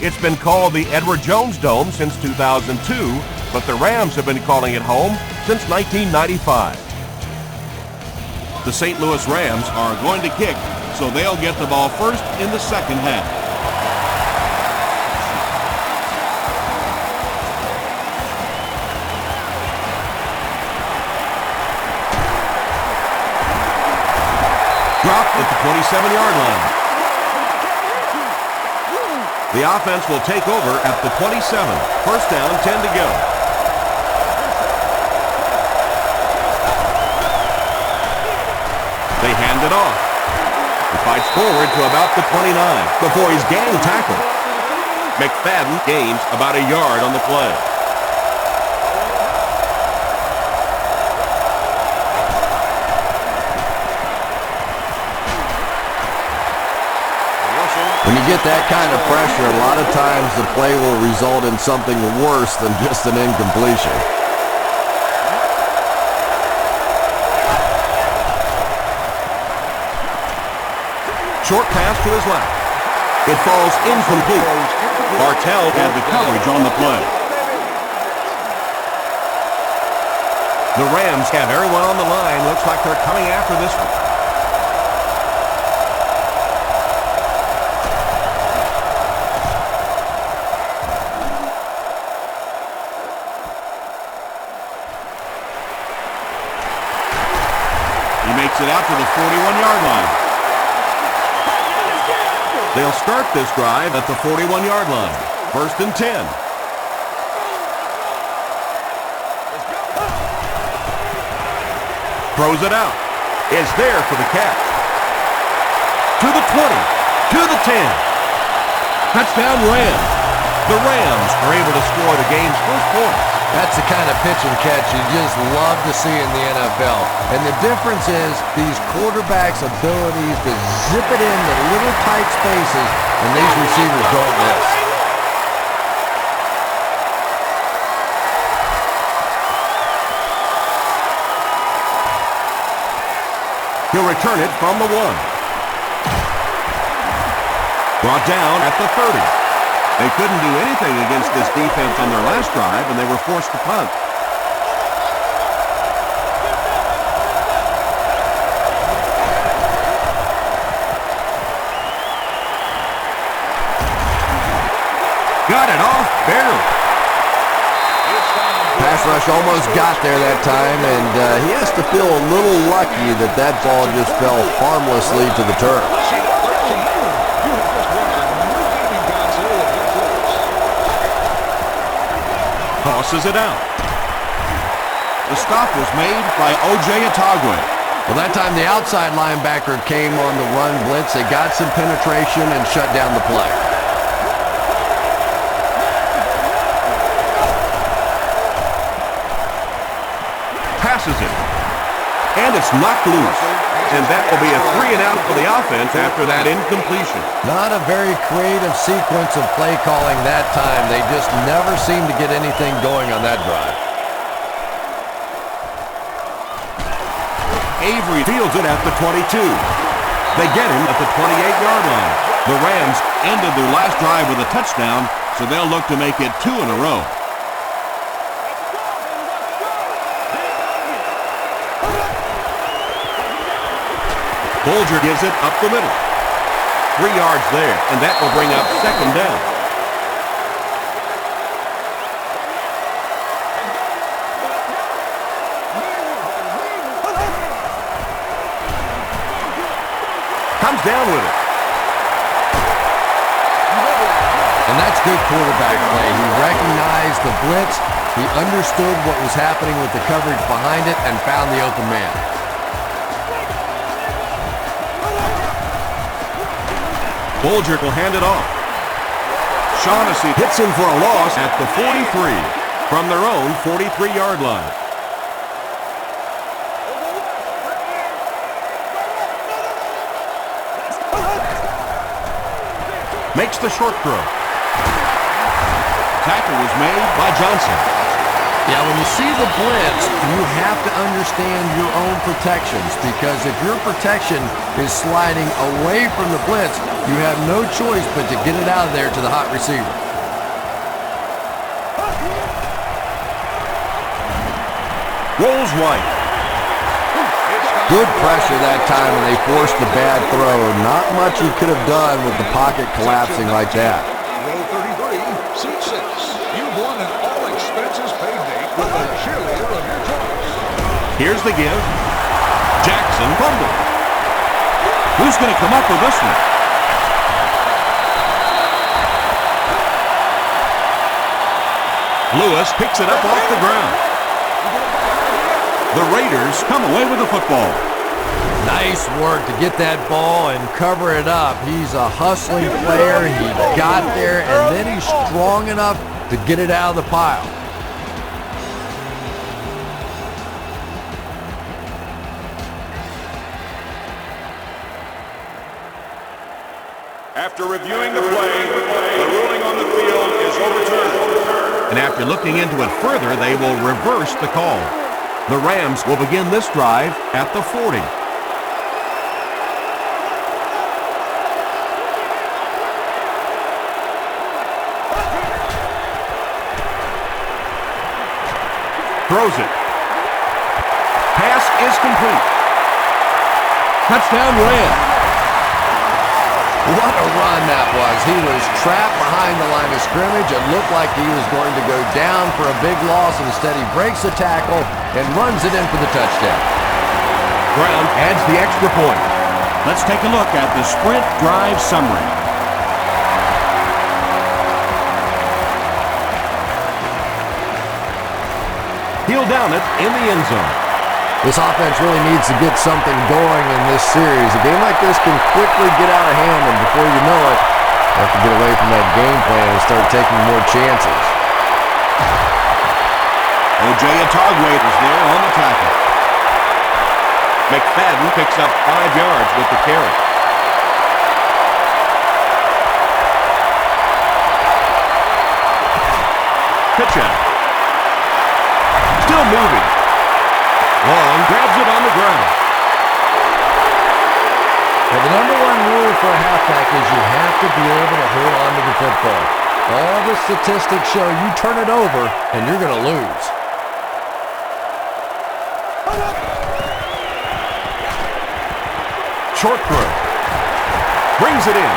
It's been called the Edward Jones Dome since 2002, but the Rams have been calling it home since 1995. The St. Louis Rams are going to kick, so they'll get the ball first in the second half. Dropped at the 27-yard line. The offense will take over at the 27. First down, 10 to go. They hand it off. He fights forward to about the 29 before he's gang tackled. McFadden gains about a yard on the play. When you get that kind of pressure, a lot of times the play will result in something worse than just an incompletion. Short pass to his left. It falls incomplete. Bartell had the coverage on the play. The Rams have everyone on the line. Looks like they're coming after this one. He makes it out to the 41-yard line. They'll start this drive at the 41-yard line. First and 10. Throws it out. It's there for the catch. To the 20. To the 10. Touchdown Rams. The Rams are able to score the game's first point. That's the kind of pitch and catch you just love to see in the NFL. And the difference is these quarterbacks' abilities to zip it into little tight spaces, and these receivers don't miss. He'll return it from the 1. Brought down at the 30. They couldn't do anything against this defense on their last drive, and they were forced to punt. Got it off barely. Pass rush almost got there that time, and he has to feel a little lucky that that ball just fell harmlessly to the turf. Tosses it out. The stop was made by O.J. Atagwe. Well, that time the outside linebacker came on the run blitz. They got some penetration and shut down the play. Passes it. And it's knocked loose. And that will be a 3-and-out for the offense after that incompletion. Not a very creative sequence of play calling that time. They just never seemed to get anything going on that drive. Avery fields it at the 22. They get him at the 28-yard line. The Rams ended their last drive with a touchdown, so they'll look to make it 2 in a row. Bolger gives it up the middle. 3 yards there, and that will bring up second down. Comes down with it. And that's good quarterback play. He recognized the blitz, he understood what was happening with the coverage behind it, and found the open man. Bolger will hand it off. Shaughnessy hits him for a loss at the 43 from their own 43-yard line. Makes the short throw. Tackle was made by Johnson. Yeah, when you see the blitz, you have to understand your own protections, because if your protection is sliding away from the blitz, you have no choice but to get it out of there to the hot receiver. Rolls right. Good pressure that time, and they forced the bad throw. Not much he could have done with the pocket collapsing like that. Row 33, seat 6. You've won an all-expenses-paid date with the cheerleader of your choice. Here's the give. Jackson fumbled. Who's going to come up with this one? Lewis picks it up off the ground. The Raiders come away with the football. Nice work to get that ball and cover it up. He's a hustling player. He got there, and then he's strong enough to get it out of the pile. After reviewing the play, the ruling on the field is overturned. And after looking into it further, they will reverse the call. The Rams will begin this drive at the 40. Throws it. Pass is complete. Touchdown Rams. What a run that was. He was trapped behind the line of scrimmage. It looked like he was going to go down for a big loss. Instead, he breaks the tackle and runs it in for the touchdown. Brown adds the extra point. Let's take a look at the sprint drive summary. He'll down it in the end zone. This offense really needs to get something going in this series. A game like this can quickly get out of hand, and before you know it, you have to get away from that game plan and start taking more chances. O.J. Atogwe is there on the tackle. McFadden picks up 5 yards with the carry. Pitch out. Still moving. Long grabs it on the ground. Well, the number one rule for a halfback is you have to be able to hold on to the football. All the statistics show you turn it over and you're going to lose. Short throw. Brings it in.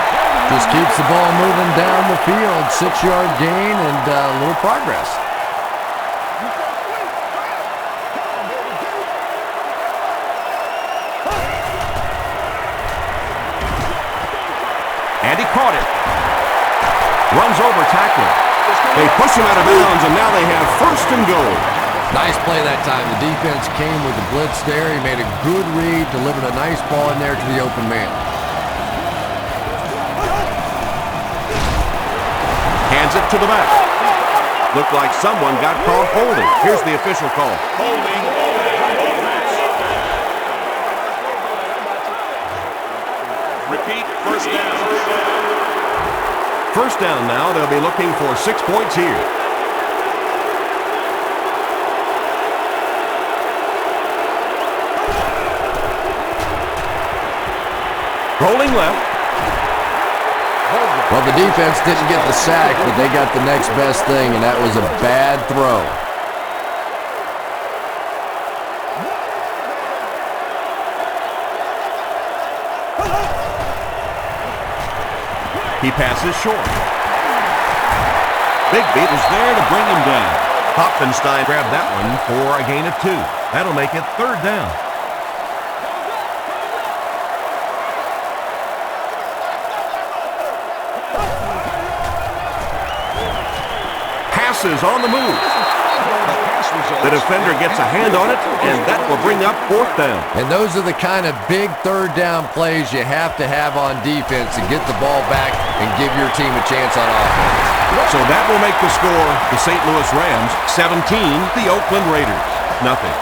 Just keeps the ball moving down the field. 6-yard gain and a little progress. And he caught it. Runs over tackling. They push him out of bounds, and now they have first and goal. Nice play that time. The defense came with the blitz there. He made a good read, delivered a nice ball in there to the open man. Hands it to the back. Looked like someone got caught holding. Here's the official call. Holding. Repeat, first down. First down now. They'll be looking for 6 points here. Rolling left. Well, the defense didn't get the sack, but they got the next best thing, and that was a bad throw. He passes short. Big Beat is there to bring him down. Hopfenstein grabbed that one for a gain of 2. That'll make it third down. Passes on the move. The defender gets a hand on it, and that will bring up fourth down. And those are the kind of big third down plays you have to have on defense to get the ball back and give your team a chance on offense. So that will make the score the St. Louis Rams 17, the Oakland Raiders nothing.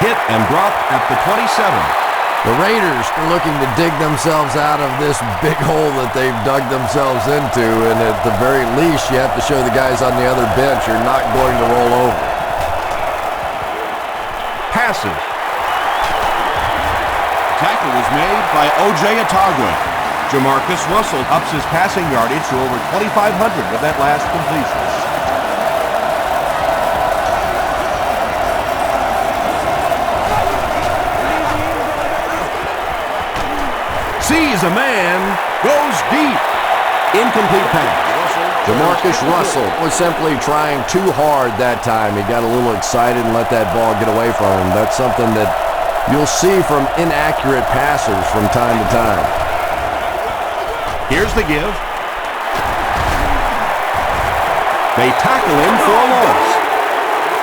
Hit and dropped at the 27. The Raiders are looking to dig themselves out of this big hole that they've dug themselves into, and at the very least, you have to show the guys on the other bench you're not going to roll over. Passes. Tackle was made by O.J. Atagua. Jamarcus Russell ups his passing yardage to over 2,500 with that last completion. Sees a man, goes deep. Incomplete pass. Jamarcus Russell was simply trying too hard that time. He got a little excited and let that ball get away from him. That's something that you'll see from inaccurate passers from time to time. Here's the give. They tackle him for a loss.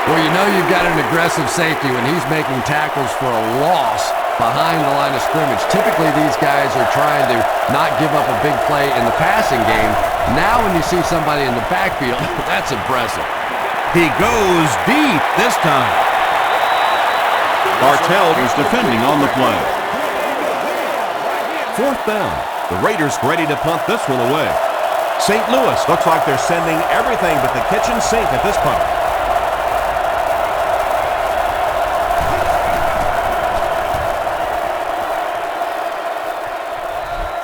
Well, you know you've got an aggressive safety when he's making tackles for a loss behind the line of scrimmage. Typically, these guys are trying to not give up a big play in the passing game. Now when you see somebody in the backfield, that's impressive. He goes deep this time. Bartell is defending on the play. Fourth down. The Raiders ready to punt this one away. St. Louis looks like they're sending everything but the kitchen sink at this punt.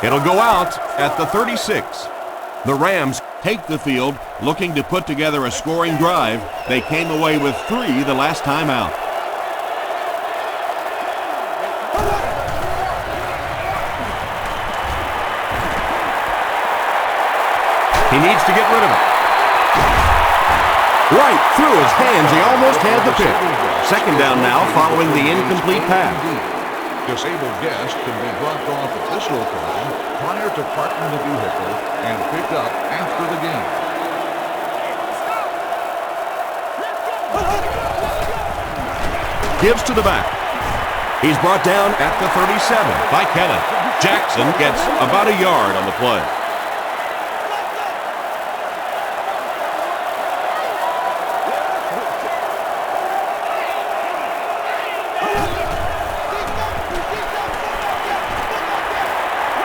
It'll go out at the 36. The Rams take the field, looking to put together a scoring drive. They came away with 3 the last time out. He needs to get rid of it. Right through his hands. He almost had the pick. Second down now following the incomplete pass. Disabled guests can be dropped off at this location prior to parking the vehicle and picked up after the game. Gives to the back. He's brought down at the 37 by Kenneth. Jackson gets about a yard on the play.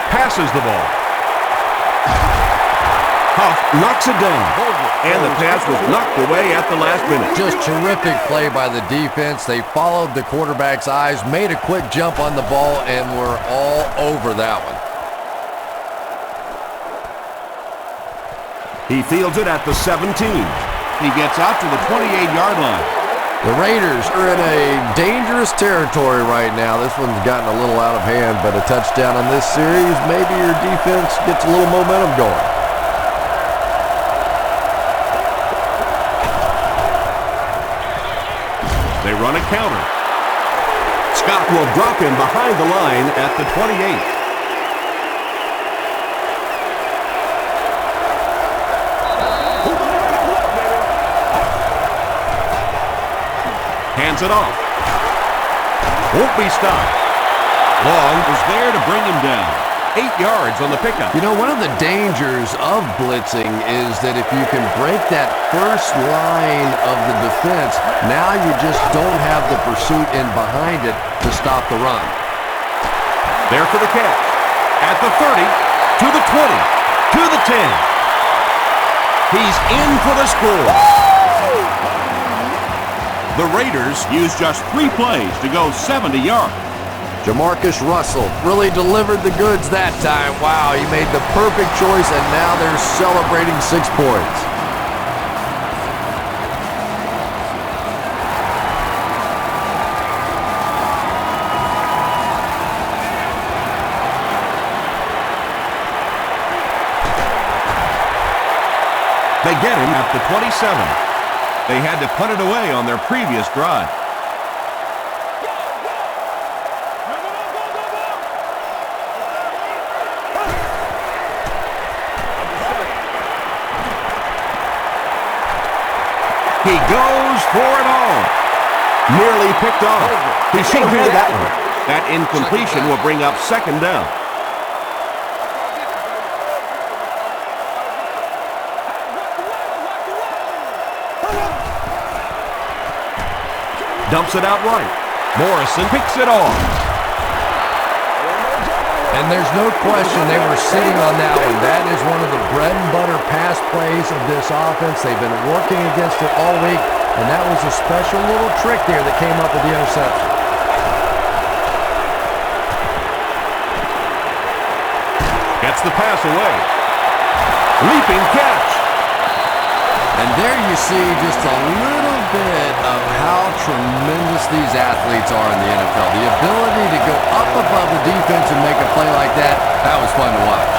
Passes the ball. Huff knocks it down, and the pass was knocked away at the last minute. Just terrific play by the defense. They followed the quarterback's eyes, made a quick jump on the ball, and were all over that one. He fields it at the 17. He gets out to the 28-yard line. The Raiders are in a dangerous territory right now. This one's gotten a little out of hand, but a touchdown on this series, maybe your defense gets a little momentum going. They run a counter. Scott will drop him behind the line at the 28. Hands it off. Won't be stopped. Long was there to bring him down. 8 yards on the pickup. You know, one of the dangers of blitzing is that if you can break that first line of the defense, now you just don't have the pursuit in behind it to stop the run. There for the catch. At the 30, to the 20, to the 10. He's in for the score. The Raiders used just 3 plays to go 70 yards. Jamarcus Russell really delivered the goods that time. Wow, he made the perfect choice, and now they're celebrating 6 points. They get him at the 27. They had to punt it away on their previous drive. He goes for it all. Nearly picked off. He should have had that one. That incompletion will bring up second down. Dumps it out right. Morrison picks it off. And there's no question they were sitting on that one. That is one of the bread and butter pass plays of this offense. They've been working against it all week, and that was a special little trick there that came up with the interception. Gets the pass away. Leaping catch. And there you see just a little bit of how tremendous these athletes are in the NFL. The ability to go up above the defense and make a play like that, that was fun to watch.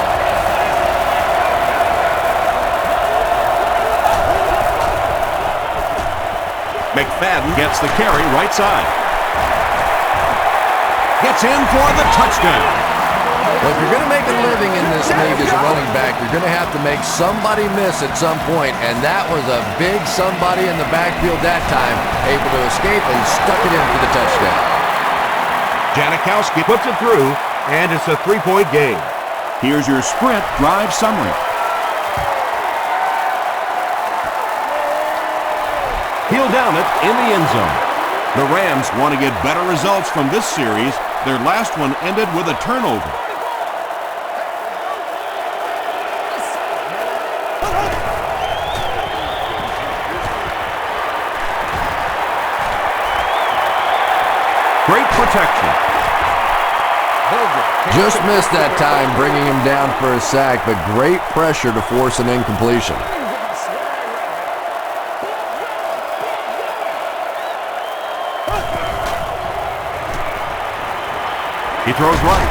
McFadden gets the carry right side. Gets in for the touchdown. Well, if you're going to make a living in this league as a running back, you're going to have to make somebody miss at some point, and that was a big somebody in the backfield that time, able to escape and stuck it in for the touchdown. Janikowski puts it through, and it's a 3-point game. Here's your sprint drive summary. He'll down it in the end zone. The Rams want to get better results from this series. Their last one ended with a turnover. Great protection. Just missed that time, bringing him down for a sack, but great pressure to force an incompletion. He throws right.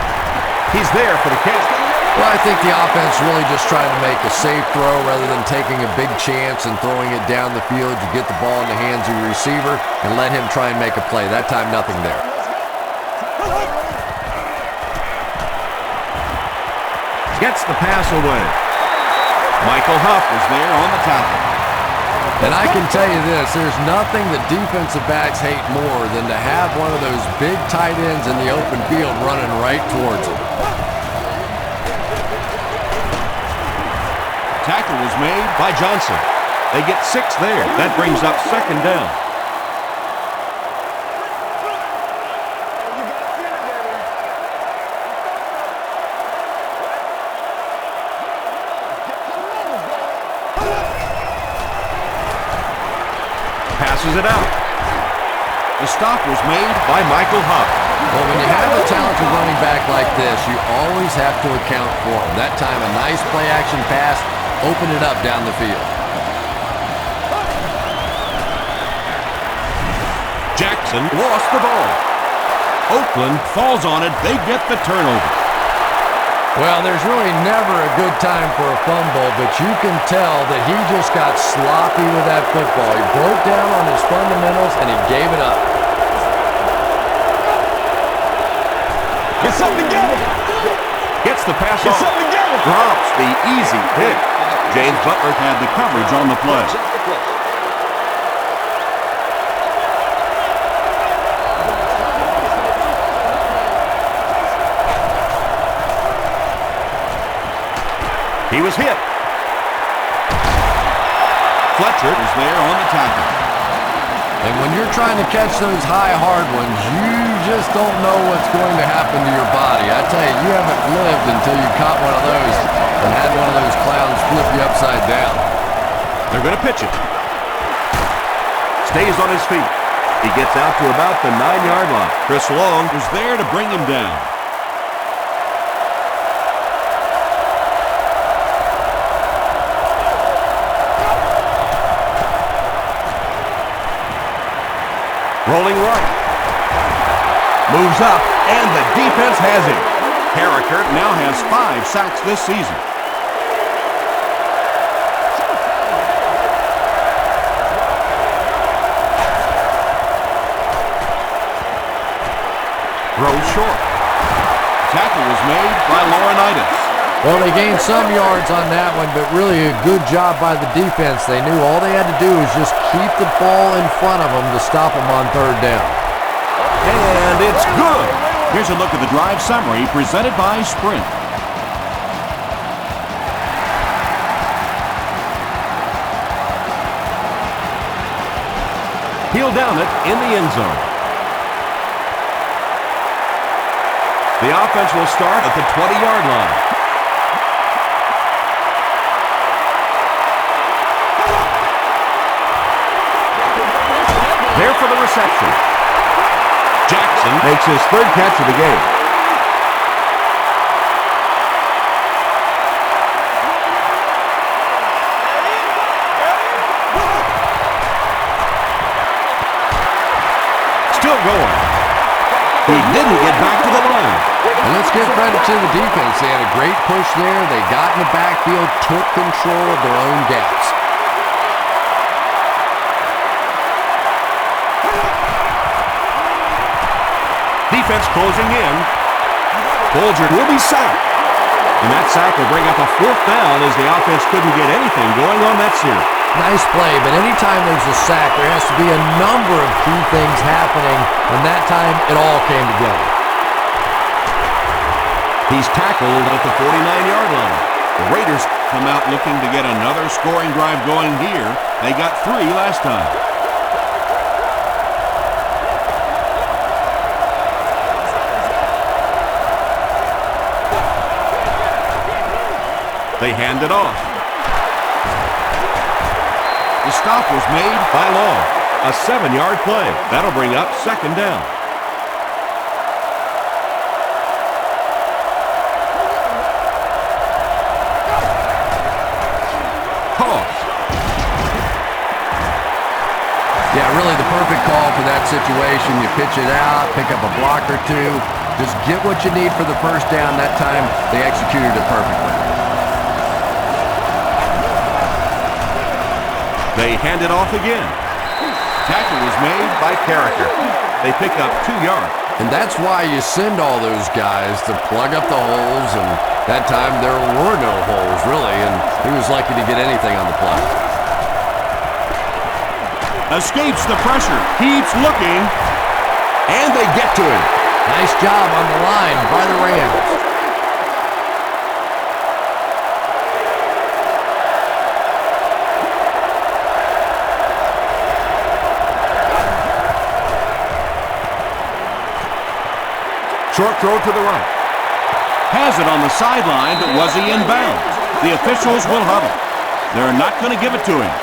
He's there for the catch. Well, I think the offense really just trying to make a safe throw rather than taking a big chance and throwing it down the field. You get the ball in the hands of your receiver and let him try and make a play. That time, nothing there. Gets the pass away. Michael Huff is there on the tackle. And I can tell you this, there's nothing that defensive backs hate more than to have one of those big tight ends in the open field running right towards them. Tackle was made by Johnson. They get 6 there. That brings up second down. Passes it out. The stop was made by Michael Huff. Well, when you have a talented running back like this, you always have to account for him. That time, a nice play-action pass opened it up down the field. Jackson lost the ball. Oakland falls on it. They get the turnover. Well, there's really never a good time for a fumble, but you can tell that he just got sloppy with that football. He broke down on his fundamentals, and he gave it up. Get something together. Gets the pass off. Drops the easy pick. James Butler had the coverage on the play. He was hit. Fletcher is there on the tackle. And when you're trying to catch those high, hard ones, you just don't know what's going to happen to your body. I tell you, you haven't lived until you caught one of those and had one of those clowns flip you upside down. They're going to pitch it. Stays on his feet. He gets out to about the 9-yard line. Chris Long was there to bring him down. Rolling right. Moves up, and the defense has him. Carricker now has 5 sacks this season. Throws short. Tackle was made by Laurinaitis. Well, they gained some yards on that one, but really a good job by the defense. They knew all they had to do was just keep the ball in front of them to stop them on third down. And it's good. Here's a look at the drive summary presented by Sprint. He'll down it in the end zone. The offense will start at the 20-yard line. There for the reception. Jackson makes his third catch of the game. Still going. He didn't get back to the line. And let's give credit to the defense. They had a great push there. They got in the backfield, took control of their own gaps. Defense closing in. Bolger will be sacked. And that sack will bring up a fourth down as the offense couldn't get anything going on that series. Nice play, but anytime there's a sack, there has to be a number of key things happening, and that time it all came together. He's tackled at the 49-yard line. The Raiders come out looking to get another scoring drive going here. They got 3 last time. They hand it off. The stop was made by Long. A 7-yard play. That'll bring up second down. Yeah, really the perfect call for that situation. You pitch it out, pick up a block or two. Just get what you need for the first down. That time, they executed it perfectly. They hand it off again. Tackle was made by Carricker. They pick up 2 yards. And that's why you send all those guys to plug up the holes, and that time there were no holes, really, and he was lucky to get anything on the play. Escapes the pressure, keeps looking, and they get to him. Nice job on the line by the Rams. Short throw to the right. Has it on the sideline, but was he in bounds? The officials will huddle. They're not going to give it to him.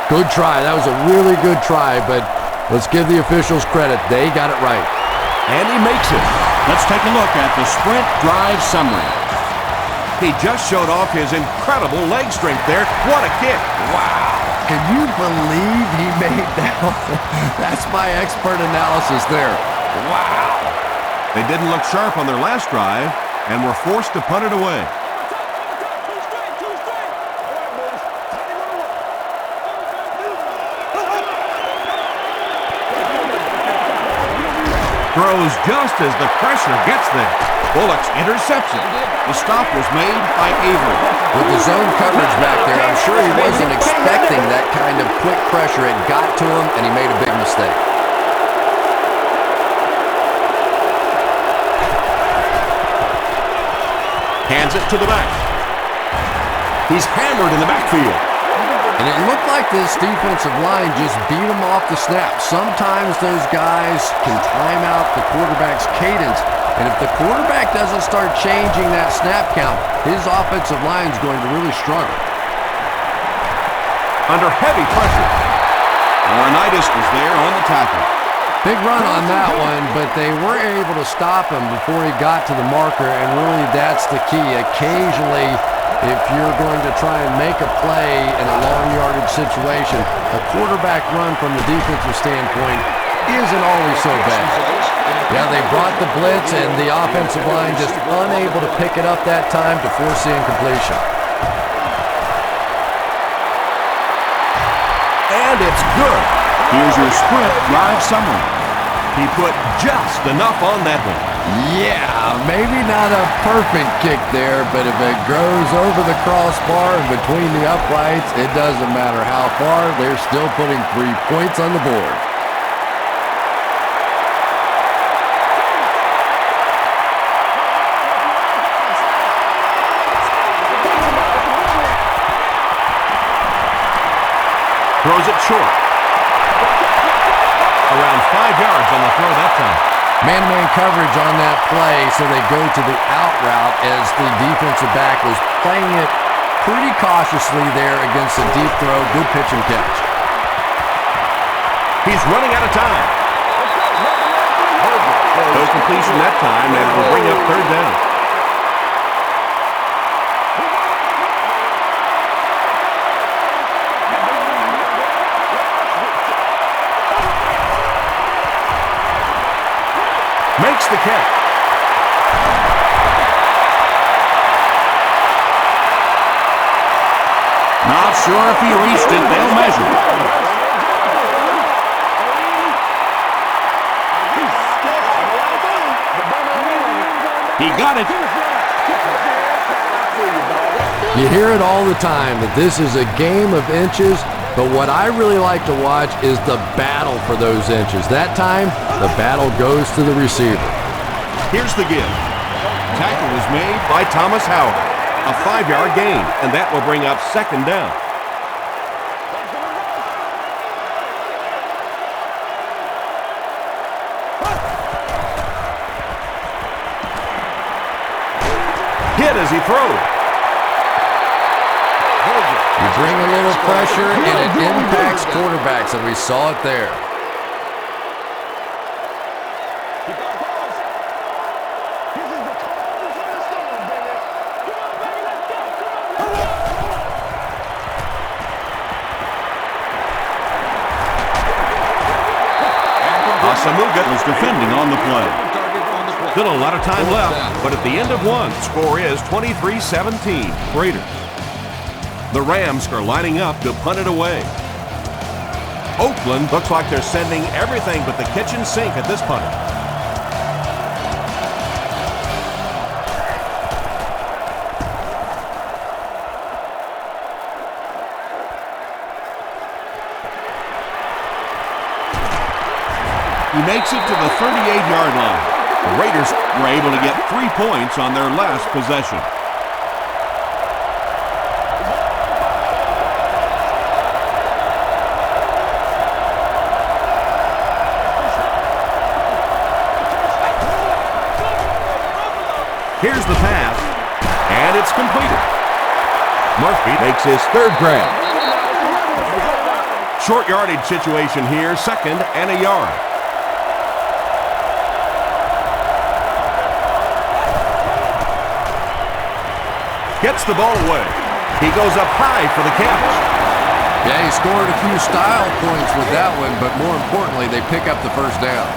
Good try. That was a really good try, but let's give the officials credit. They got it right. And he makes it. Let's take a look at the sprint drive summary. He just showed off his incredible leg strength there. What a kick. Wow. Can you believe he made that? That's my expert analysis there. Wow. They didn't look sharp on their last drive and were forced to punt it away. Throws just as the pressure gets there. Bullock's interception. The stop was made by Avery. With the zone coverage back there, I'm sure he wasn't expecting that kind of quick pressure. It got to him, and he made a big mistake. Hands it to the back. He's hammered in the backfield. And it looked like this defensive line just beat him off the snap. Sometimes those guys can time out the quarterback's cadence. And if the quarterback doesn't start changing that snap count, his offensive line is going to really struggle. Under heavy pressure. Laurinaitis was there on the tackle. Big run on that one, but they were able to stop him before he got to the marker, and really that's the key. Occasionally, if you're going to try and make a play in a long yardage situation, a quarterback run from the defensive standpoint isn't always so bad. Yeah, they brought the blitz, and the offensive line just unable to pick it up that time to force the incompletion. And it's good. Here's your sprint drive summary. He put just enough on that one. Yeah, maybe not a perfect kick there, but if it goes over the crossbar and between the uprights, it doesn't matter how far, they're still putting 3 points on the board. Throws it short. Around 5 yards on the throw that time. Man-to-man coverage on that play, so they go to the out route as the defensive back was playing it pretty cautiously there against a deep throw. Good pitch and catch. He's running out of time. No completion that time, and it will bring up third down. Makes the catch. Not sure if he reached it. They'll measure. He got it. You hear it all the time that this is a game of inches, but what I really like to watch is the battle for those inches. That time, the battle goes to the receiver. Here's the give. Tackle was made by Thomas Howard. A 5-yard gain, and that will bring up second down. Hit as he throws. You bring a little pressure, and it impacts quarterbacks, and we saw it there. Asamuga was defending on the play. Still a lot of time left, but at the end of one, score is 23-17 Raiders. The Rams are lining up to punt it away. Oakland looks like they're sending everything but the kitchen sink at this punt. He makes it to the 38-yard line. The Raiders were able to get 3 points on their last possession. Here's the pass, and it's completed. Murphy makes his third grab. Short yardage situation here, 2nd and a yard. Gets the ball away. He goes up high for the catch. Yeah, he scored a few style points with that one, but more importantly, they pick up the first down.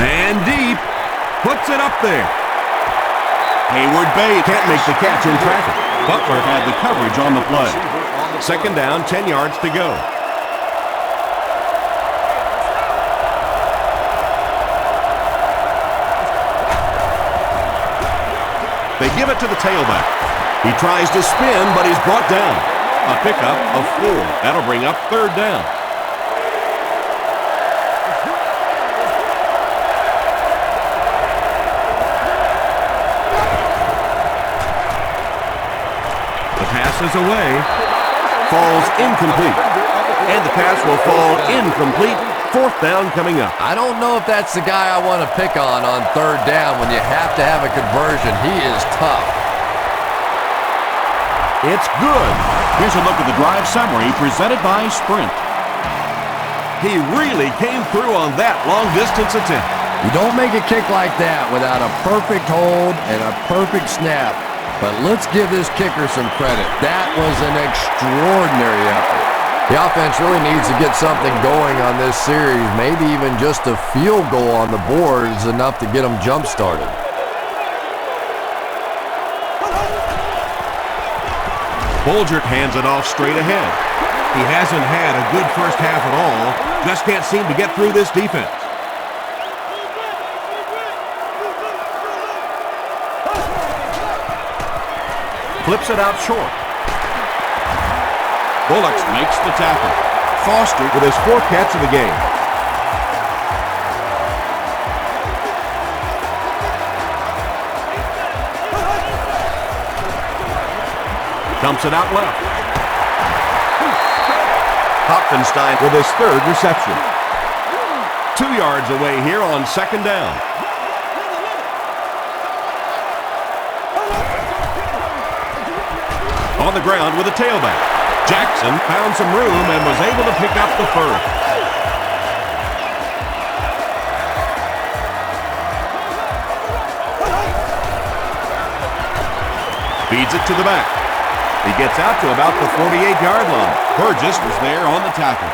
And deep. Puts it up there. Hayward Bay can't make the catch in traffic. Butler had the coverage on the play. 2nd down, 10 yards to go. They give it to the tailback. He tries to spin, but he's brought down. A pickup of 4. That'll bring up third down. The pass is away. Falls incomplete. And the pass will fall incomplete. 4th down coming up. I don't know if that's the guy I want to pick on 3rd down when you have to have a conversion. He is tough. It's good. Here's a look at the drive summary presented by Sprint. He really came through on that long-distance attempt. You don't make a kick like that without a perfect hold and a perfect snap. But let's give this kicker some credit. That was an extraordinary effort. The offense really needs to get something going on this series. Maybe even just a field goal on the board is enough to get them jump-started. Bolgert hands it off straight ahead. He hasn't had a good first half at all. Just can't seem to get through this defense. Flips it out short. Bullocks makes the tackle. Foster with his 4th catch of the game. Dumps it out left. Hopfenstein with his third reception. 2 yards away here on second down. On the ground with a tailback. Jackson found some room and was able to pick up the first. Feeds it to the back. He gets out to about the 48-yard line. Burgess was there on the tackle.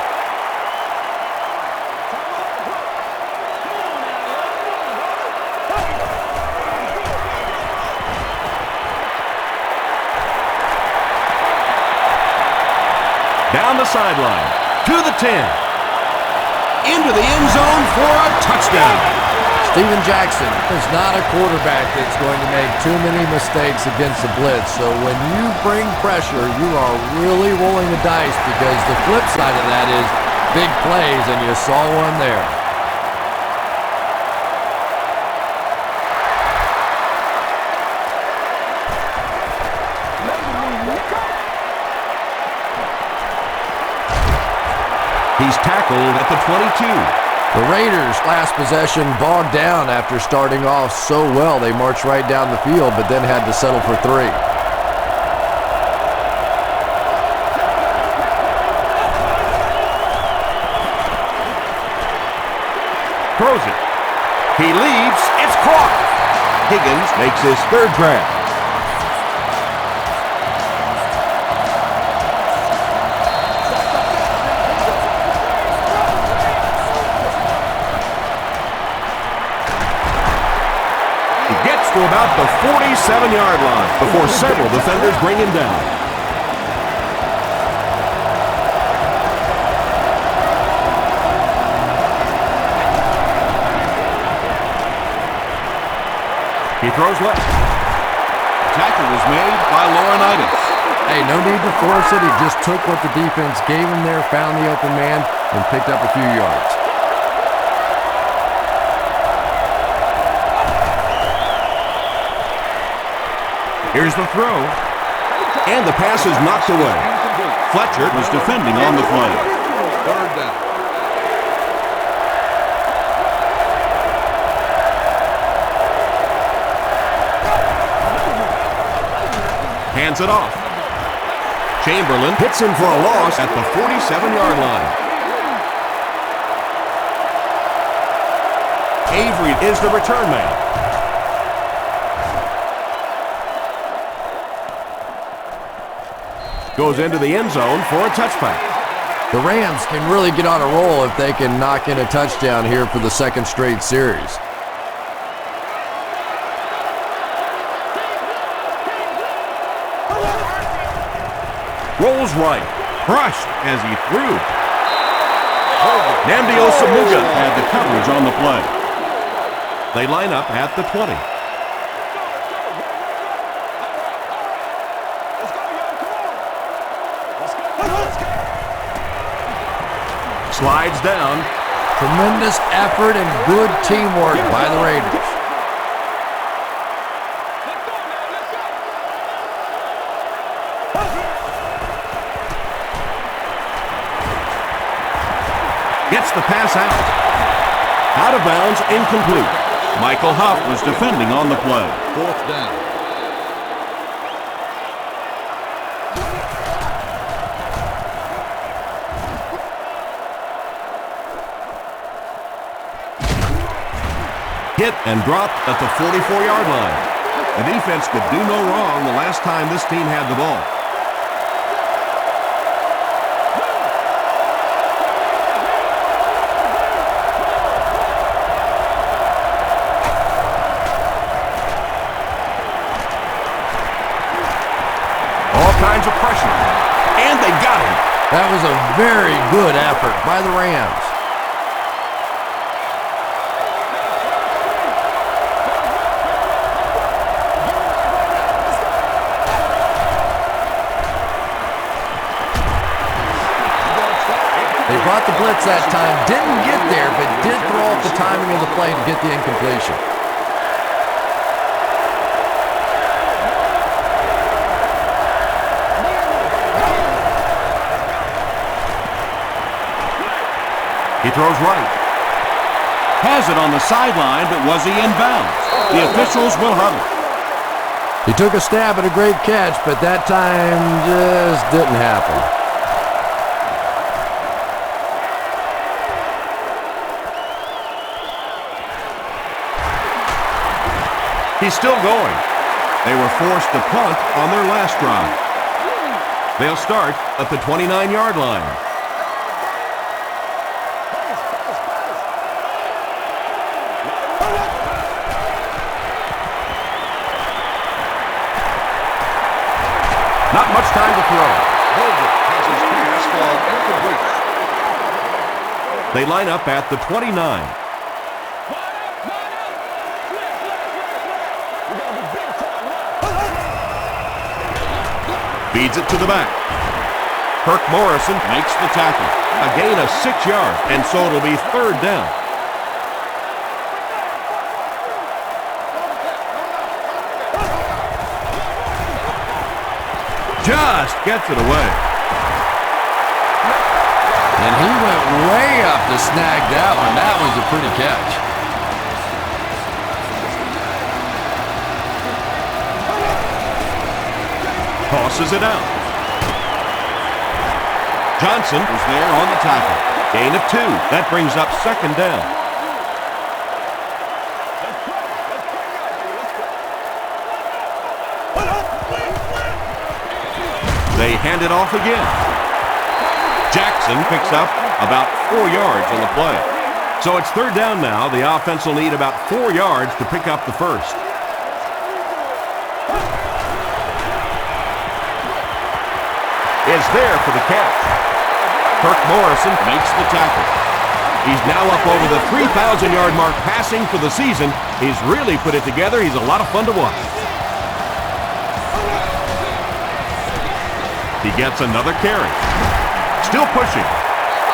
Down the sideline, to the 10. Into the end zone for a touchdown. Steven Jackson is not a quarterback that's going to make too many mistakes against the blitz. So when you bring pressure, you are really rolling the dice, because the flip side of that is big plays, and you saw one there. He's tackled at the 22. The Raiders' last possession bogged down after starting off so well. They marched right down the field, but then had to settle for 3. Throws it. He leaps. It's caught. Higgins makes his third grab. To about the 47-yard line before several defenders bring him down. He throws left. Tackle was made by Laurinaitis. Hey, no need to force it. He just took what the defense gave him there, found the open man, and picked up a few yards. Here's the throw. And the pass is knocked away. Fletcher was defending on the play. Third down. Hands it off. Chamberlain hits him for a loss at the 47-yard line. Avery is the return man. Goes into the end zone for a touchback. The Rams can really get on a roll if they can knock in a touchdown here for the second straight series. Rolls right. Crushed as he threw. Nnamdi Osamuga had the coverage on the play. They line up at the 20. Slides down. Tremendous effort and good teamwork by the Raiders. Gets the pass out. Out of bounds, incomplete. Michael Huff was defending on the play. Fourth down. Hit and dropped at the 44-yard line. The defense could do no wrong the last time this team had the ball. All kinds of pressure. And they got him. That was a very good effort by the Rams. They brought the blitz that time, didn't get there, but did throw off the timing of the play to get the incompletion. He throws right. Has it on the sideline, but was he in bounds? The officials will huddle. He took a stab at a great catch, but that time just didn't happen. He's still going. They were forced to punt on their last drive. They'll start at the 29-yard line. Not much time to throw. Holder has his pass fall incomplete. They line up at the 29. Feeds it to the back. Kirk Morrison makes the tackle. A gain of 6 yards, and so it'll be third down. Just gets it away. And he went way up to snag that one. That was a pretty catch. Tosses it out. Johnson is there on the tackle. Gain of 2. That brings up second down. They hand it off again. Jackson picks up about 4 yards on the play. So it's third down now. The offense will need about 4 yards to pick up the first. Is there for the catch. Kirk Morrison makes the tackle. He's now up over the 3,000-yard mark passing for the season. He's really put it together. He's a lot of fun to watch. He gets another carry. Still pushing.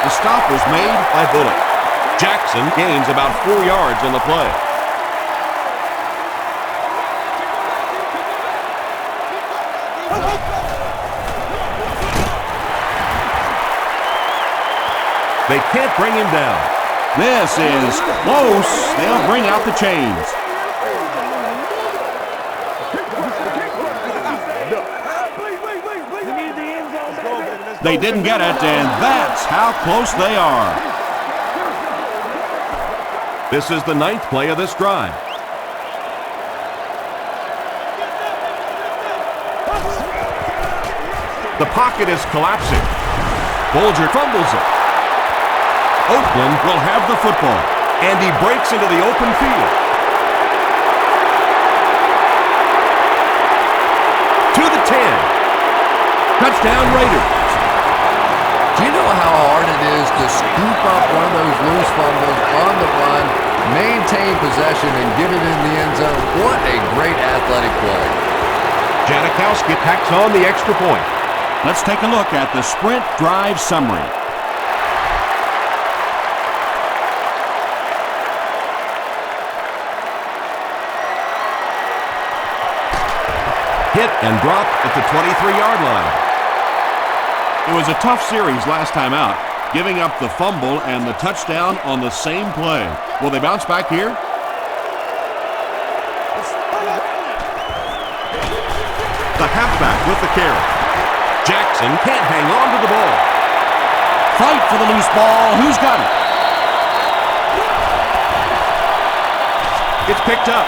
The stop was made by Bullock. Jackson gains about 4 yards on the play. They can't bring him down. This is close. They'll bring out the chains. They didn't get it, and that's how close they are. This is the 9th play of this drive. The pocket is collapsing. Bolger fumbles it. Oakland will have the football, and he breaks into the open field. To the 10. Touchdown Raiders. Do you know how hard it is to scoop up one of those loose fumbles on the run, maintain possession, and get it in the end zone? What a great athletic play. Janikowski tacks on the extra point. Let's take a look at the sprint drive summary. Hit and drop at the 23-yard line. It was a tough series last time out, giving up the fumble and the touchdown on the same play. Will they bounce back here? The halfback with the carry. Jackson can't hang on to the ball. Fight for the loose ball. Who's got it? It's picked up.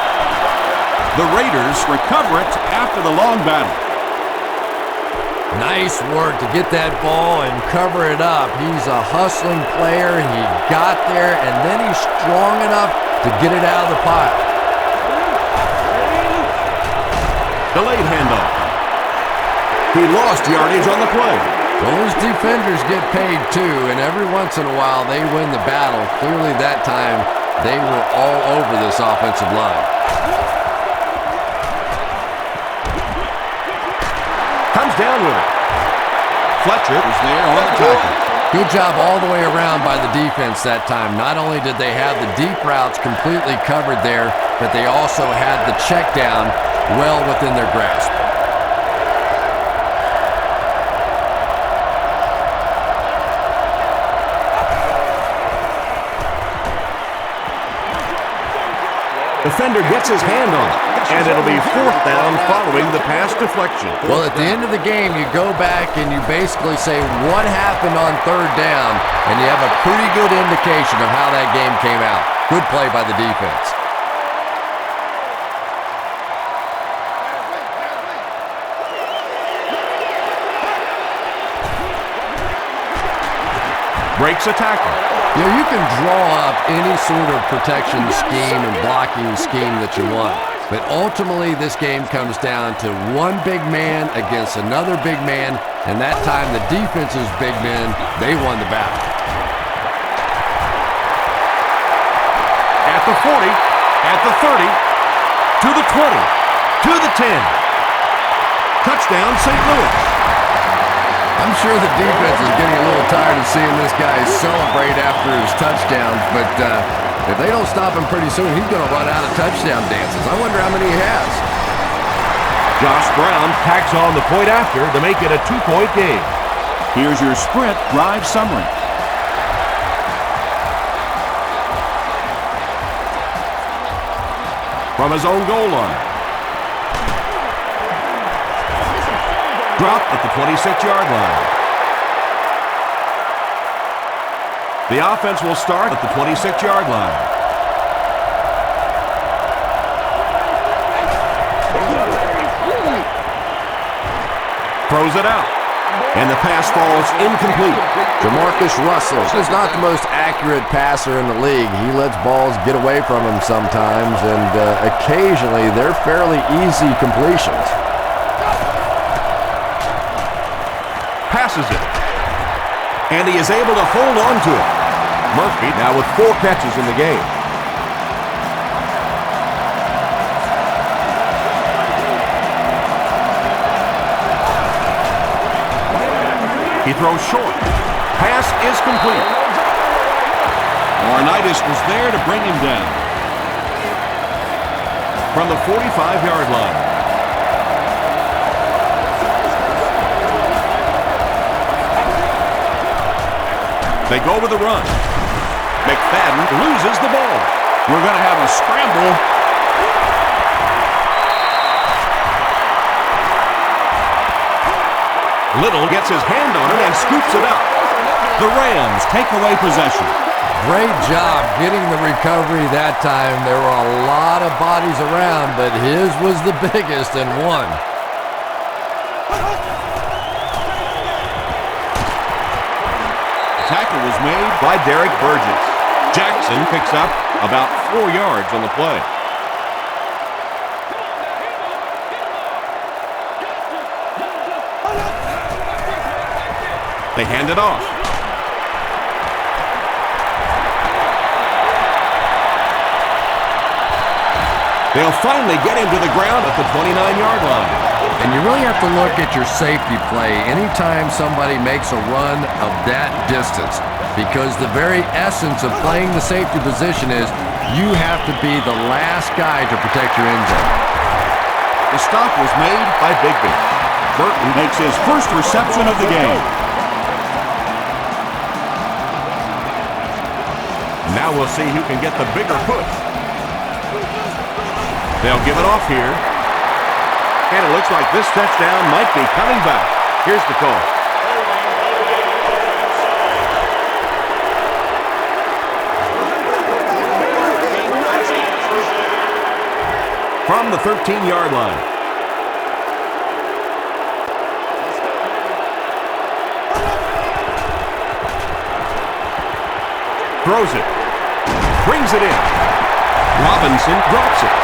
The Raiders recover it after the long battle. Nice work to get that ball and cover it up. He's a hustling player. He got there, and then he's strong enough to get it out of the pile. Delayed handoff. He lost yardage on the play. Those defenders get paid too, and every once in a while they win the battle. Clearly that time they were all over this offensive line. Comes down with it. Fletcher is there on the tackle. Good job all the way around by the defense that time. Not only did they have the deep routes completely covered there, but they also had the check down well within their grasp. defender gets his hand on it, and it'll be 4th down following the pass deflection. Well, at the end of the game, you go back and you basically say what happened on 3rd down, and you have a pretty good indication of how that game came out. Good play by the defense. Breaks a tackle. You know, you can draw up any sort of protection scheme and blocking scheme that you want, but ultimately this game comes down to one big man against another big man, and that time the defense's big men, they won the battle. At the 40, at the 30, to the 20, to the 10. Touchdown, St. Louis. I'm sure the defense is getting a little tired of seeing this guy celebrate after his touchdowns, but if they don't stop him pretty soon, he's going to run out of touchdown dances. I wonder how many he has. Josh Brown tacks on the point after to make it a 2-point game. Here's your Sprint drive summary. From his own goal line. Dropped at the 26-yard line. The offense will start at the 26-yard line. Throws it out. And the pass falls incomplete. Jamarcus Russell is not the most accurate passer in the league. He lets balls get away from him sometimes, and occasionally they're fairly easy completions. Passes it. And he is able to hold on to it. Murphy now with 4 catches in the game. He throws short. Pass is complete. Arnaitis was there to bring him down. From the 45-yard line. They go with the run. McFadden loses the ball. We're going to have a scramble. Little gets his hand on it and scoops it up. The Rams take away possession. Great job getting the recovery that time. There were a lot of bodies around, but his was the biggest and won. Tackle was made by Derek Burgess. Jackson picks up about 4 yards on the play. They hand it off. They'll finally get him to the ground at the 29-yard line. And you really have to look at your safety play anytime somebody makes a run of that distance, because the very essence of playing the safety position is you have to be the last guy to protect your end zone. The stop was made by Bigby. Burton makes his first reception of the game. Now we'll see who can get the bigger push. They'll give it off here. And it looks like this touchdown might be coming back. Here's the call. From the 13-yard line. Throws it. Brings it in. Robinson drops it.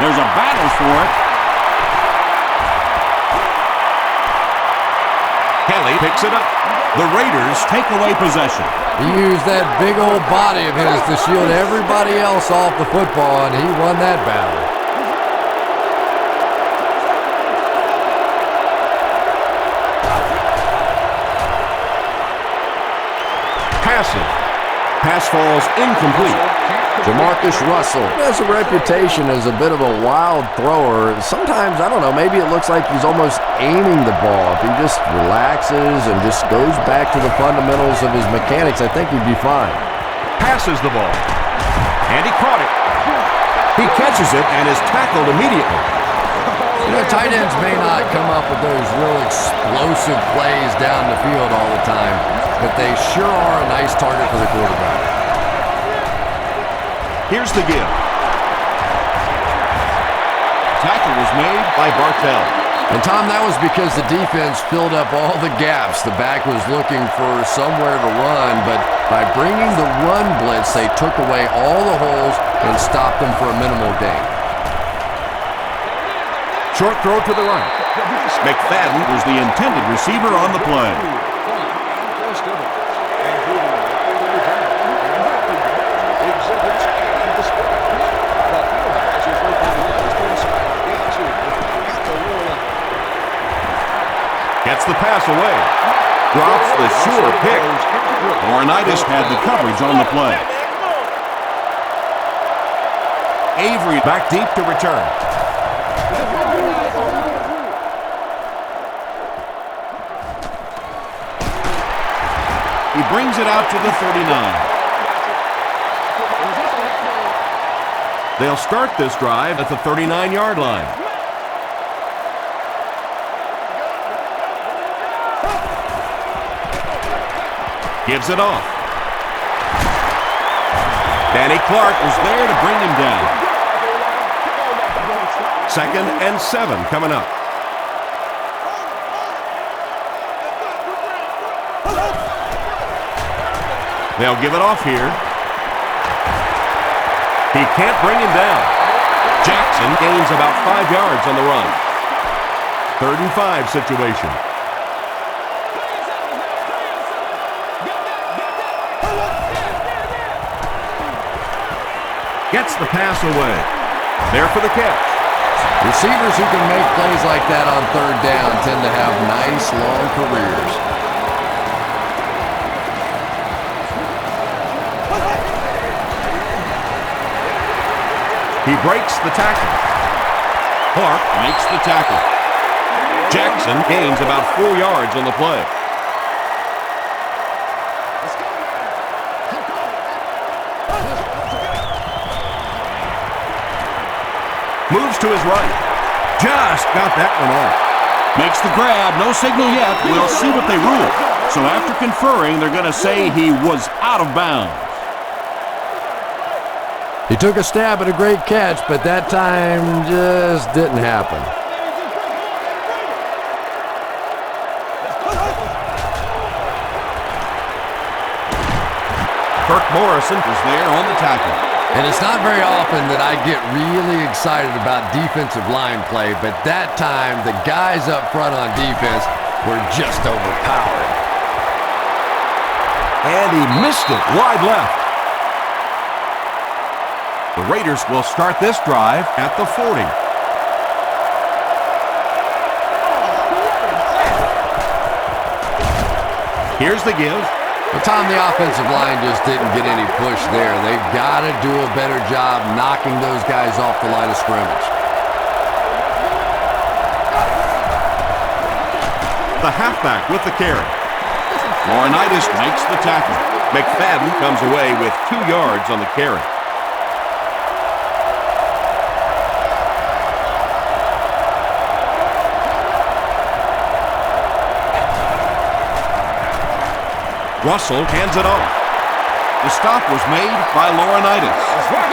There's a battle for it. Kelly picks it up. The Raiders take away possession. He used that big old body of his to shield everybody else off the football, and he won that battle. Passing. Pass falls incomplete. Jamarcus Russell has a reputation as a bit of a wild thrower. Sometimes, I don't know, maybe it looks like he's almost aiming the ball. If he just relaxes and just goes back to the fundamentals of his mechanics, I think he'd be fine. Passes the ball. And he caught it. He catches it and is tackled immediately. You know, tight ends may not come up with those real explosive plays down the field all the time, but they sure are a nice target for the quarterback. Here's the give. Tackle was made by Bartell. And, Tom, that was because the defense filled up all the gaps. The back was looking for somewhere to run, but by bringing the run blitz, they took away all the holes and stopped them for a minimal gain. Short throw to the right. McFadden was the intended receiver on the play. Gets the pass away. Drops the sure pick. Laurinaitis had the coverage on the play. Avery back deep to return. He brings it out to the 39. They'll start this drive at the 39-yard line. Gives it off. Danny Clark was there to bring him down. 2nd and 7 coming up. They'll give it off here. He can't bring him down. Jackson gains about 5 yards on the run. 3rd and 5 situation. Gets the pass away. There for the catch. Receivers who can make plays like that on 3rd down tend to have nice, long careers. He breaks the tackle. Clark makes the tackle. Jackson gains about 4 yards on the play. Moves to his right. Just got that one off. Makes the grab. No signal yet. We'll see what they rule. So after conferring, they're going to say he was out of bounds. He took a stab at a great catch, but that time just didn't happen. Kirk Morrison was there on the tackle. And it's not very often that I get really excited about defensive line play, but that time the guys up front on defense were just overpowered. And he missed it wide left. The Raiders will start this drive at the 40. Here's the give. Well, Tom, the offensive line just didn't get any push there. They've got to do a better job knocking those guys off the line of scrimmage. The halfback with the carry. Laurinaitis makes the tackle. McFadden comes away with 2 yards on the carry. Russell hands it off. The stop was made by Laurinaitis.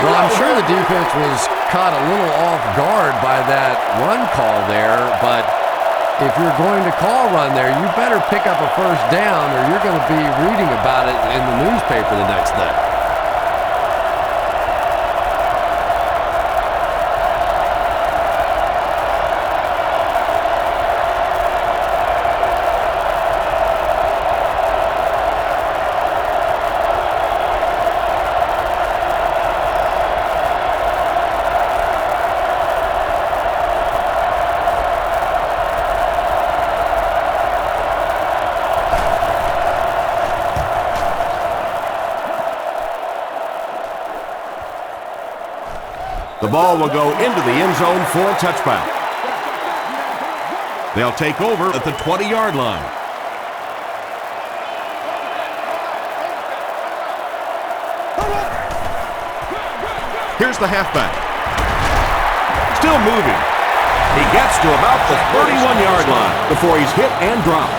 Well, I'm sure the defense was caught a little off guard by that run call there, but if you're going to call run there, you better pick up a 1st down or you're going to be reading about it in the newspaper the next day. The ball will go into the end zone for a touchback. They'll take over at the 20-yard line. Here's the halfback. Still moving. He gets to about the 31-yard line before he's hit and dropped.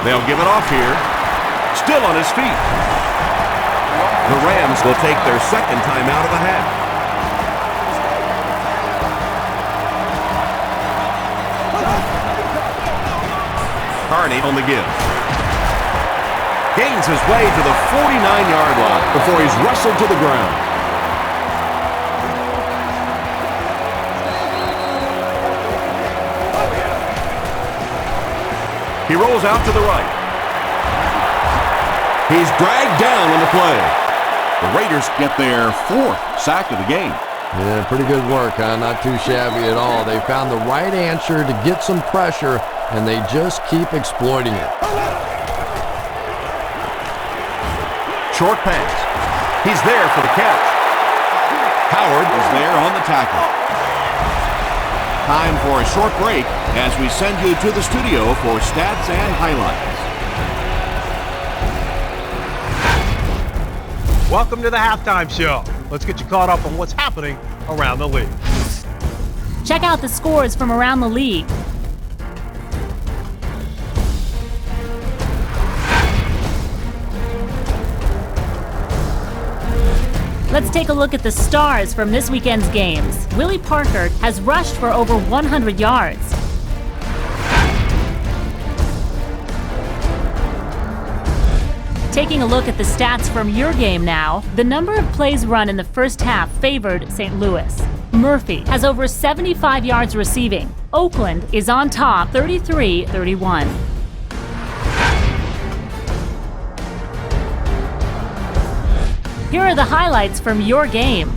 They'll give it off here. Still on his feet. The Rams will take their second time out of the half. Carney on the give. Gains his way to the 49-yard line before he's wrestled to the ground. He rolls out to the right. He's dragged down on the play. The Raiders get their fourth sack of the game. Yeah, pretty good work, huh? Not too shabby at all. They found the right answer to get some pressure, and they just keep exploiting it. Short pass. He's there for the catch. Howard is there on the tackle. Time for a short break as we send you to the studio for stats and highlights. Welcome to the halftime show. Let's get you caught up on what's happening around the league. Check out the scores from around the league. Let's take a look at the stars from this weekend's games. Willie Parker has rushed for over 100 yards. Taking a look at the stats from your game now, the number of plays run in the first half favored St. Louis. Murphy has over 75 yards receiving. Oakland is on top 33-31. Here are the highlights from your game.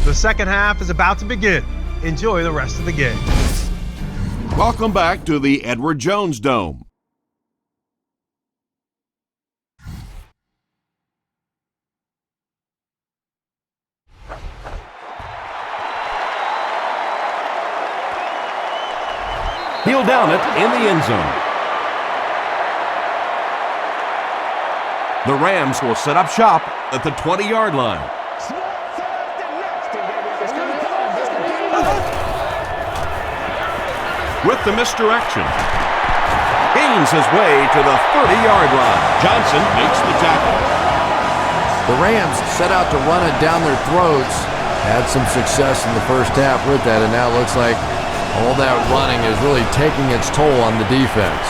The second half is about to begin. Enjoy the rest of the game. Welcome back to the Edward Jones Dome. He'll down it in the end zone. The Rams will set up shop at the 20-yard line. With the misdirection, gains his way to the 30-yard line. Johnson makes the tackle. The Rams set out to run it down their throats, had some success in the first half with that, and now it looks like all that running is really taking its toll on the defense.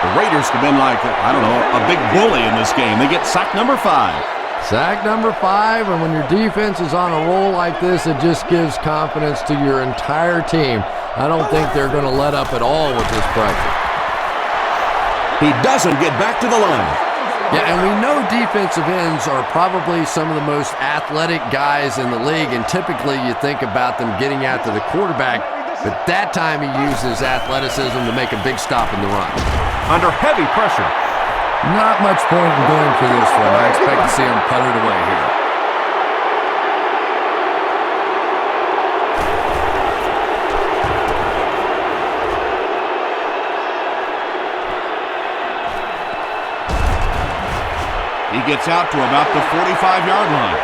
The Raiders have been like, I don't know, a big bully in this game. They get sack number 5. Sack number 5, and when your defense is on a roll like this, it just gives confidence to your entire team. I don't think they're going to let up at all with this pressure. He doesn't get back to the line. Yeah, and we know defensive ends are probably some of the most athletic guys in the league, and typically you think about them getting after the quarterback, but that time he uses athleticism to make a big stop in the run. Under heavy pressure. Not much point in going for this one. I expect to see him put it away here. He gets out to about the 45-yard line.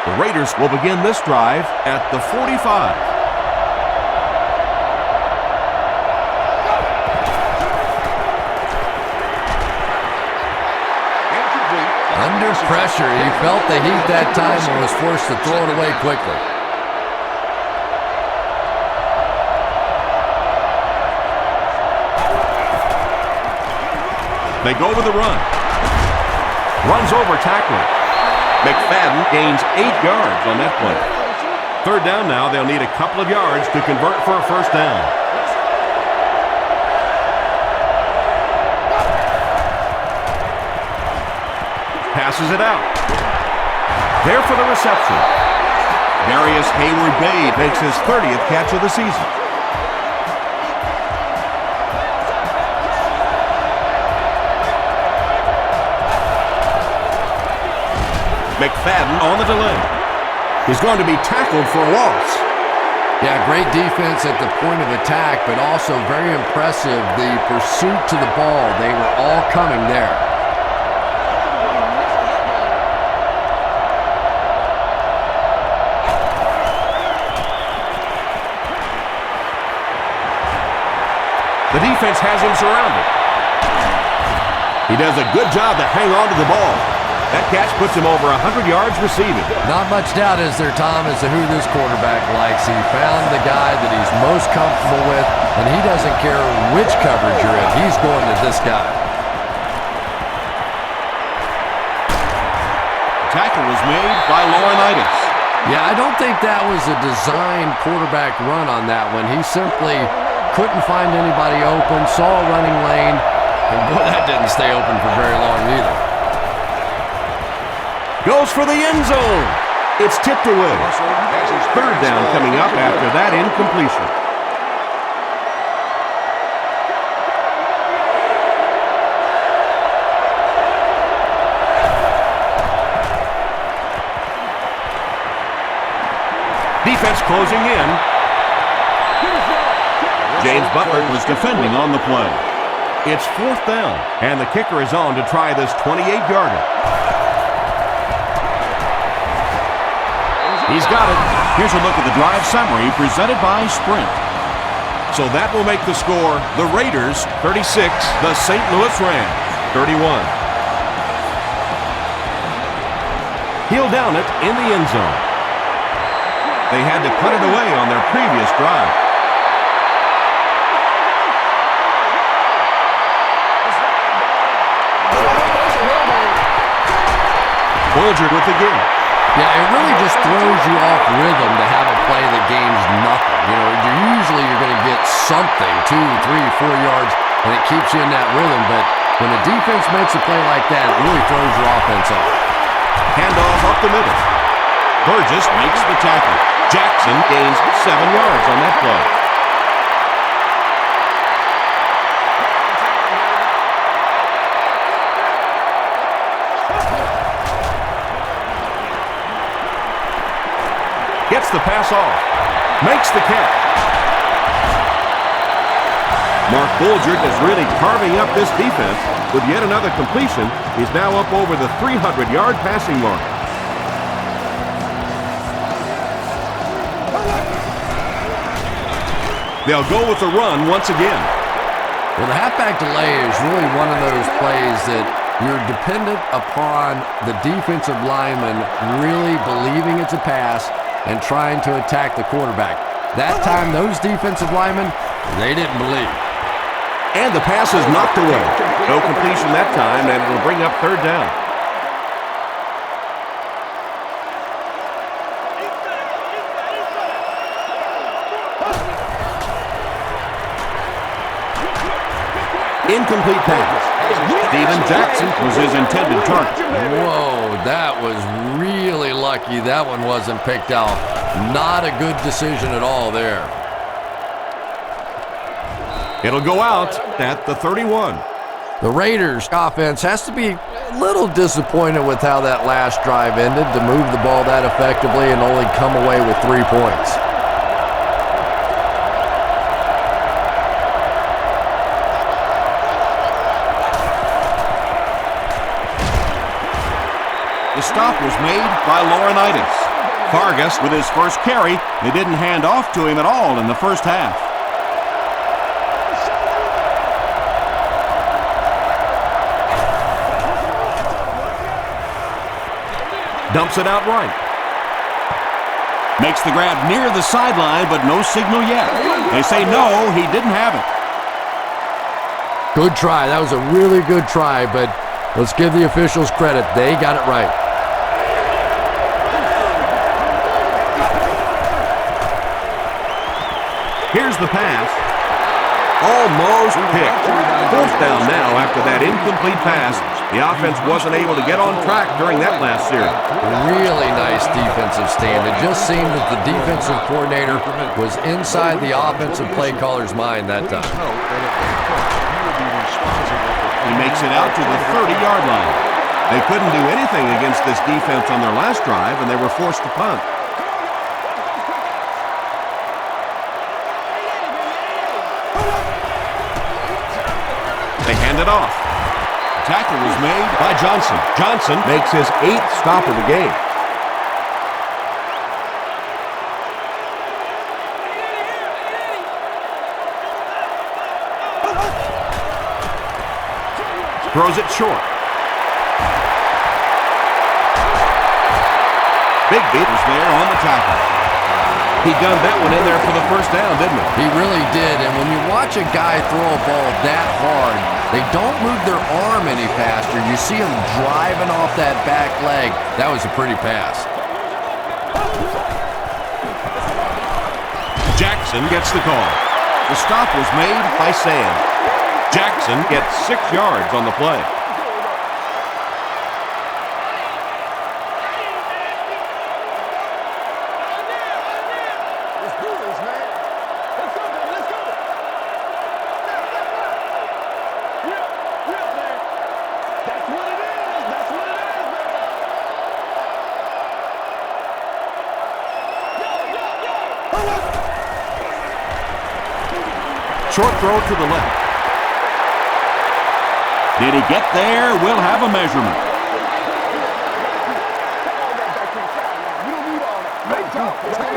The Raiders will begin this drive at the 45. Under pressure, he felt the heat that time and was forced to throw it away quickly. They go with the run. Runs over tackler. McFadden gains 8 yards on that play. Third down now, they'll need a couple of yards to convert for a first down. Passes it out. There for the reception. Darius Hayward-Bay makes his 30th catch of the season. McFadden on the delay. He's going to be tackled for a loss. Yeah, great defense at the point of attack, but also very impressive, the pursuit to the ball. They were all coming there. The defense has him surrounded. He does a good job to hang on to the ball. That catch puts him over 100 yards receiving. Not much doubt, is there, Tom, as to who this quarterback likes. He found the guy that he's most comfortable with, and he doesn't care which coverage you're in. He's going to this guy. Tackle was made by Laurinaitis. Yeah, I don't think that was a designed quarterback run on that one. He simply couldn't find anybody open, saw a running lane, and boy, that didn't stay open for very long either. Goes for the end zone. It's tipped away. Third down coming up after that incompletion. Defense closing in. James Butler was defending on the play. It's fourth down, and the kicker is on to try this 28-yarder. He's got it. Here's a look at the drive summary presented by Sprint. So that will make the score the Raiders 36, the St. Louis Rams 31. He'll down it in the end zone. They had to cut it away on their previous drive. Bulger with the game. Yeah, it really just throws you off rhythm to have a play that gains nothing. You know, you're going to get something, 2, 3, 4 yards, and it keeps you in that rhythm. But when a defense makes a play like that, it really throws your offense off. Handoff up the middle. Burgess makes the tackle. Jackson gains 7 yards on that play. Gets the pass off. Makes the catch. Mark Bulger is really carving up this defense. With yet another completion, he's now up over the 300-yard passing mark. They'll go with the run once again. Well, the halfback delay is really one of those plays that you're dependent upon the defensive lineman really believing it's a pass and trying to attack the quarterback. That time, those defensive linemen, they didn't believe. And the pass is knocked away. No completion that time, and it'll bring up third down. Incomplete pass. Steven Jackson was his intended target. Whoa, that was really lucky that one wasn't picked out. Not a good decision at all there. It'll go out at the 31. The Raiders offense has to be a little disappointed with how that last drive ended, to move the ball that effectively and only come away with 3 points. The stop was made by Laurinaitis. Vargas with his first carry. They didn't hand off to him at all in the first half. Dumps it out right. Makes the grab near the sideline, but no signal yet. They say no, he didn't have it. Good try. That was a really good try, but let's give the officials credit. They got it right. Here's the pass. Almost picked. Fourth down now after that incomplete pass. The offense wasn't able to get on track during that last series. Really nice defensive stand. It just seemed that the defensive coordinator was inside the offensive play caller's mind that time. He makes it out to the 30-yard line. They couldn't do anything against this defense on their last drive, and they were forced to punt. They hand it off. The tackle was made by Johnson. Johnson makes his 8th stop of the game. Throws it short. Big beat was there on the tackle. He gunned that one in there for the first down, didn't he? He really did, and when you watch a guy throw a ball that hard, they don't move their arm any faster. You see him driving off that back leg. That was a pretty pass. Jackson gets the call. The stop was made by Sam. Jackson gets 6 yards on the play. Short throw to the left. Did he get there? We'll have a measurement.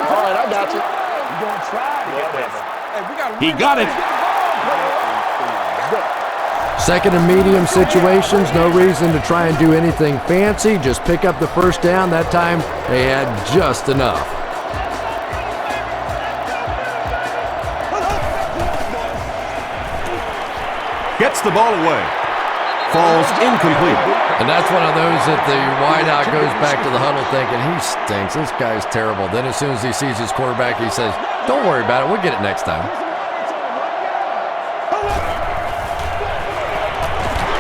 All right, I got you. You're going to try to get this. He got it. Second and medium situations, no reason to try and do anything fancy. Just pick up the first down. That time they had just enough. Gets the ball away. Falls incomplete. And that's one of those that the wideout goes back to the huddle thinking, he stinks, this guy's terrible. Then as soon as he sees his quarterback, he says, don't worry about it, we'll get it next time.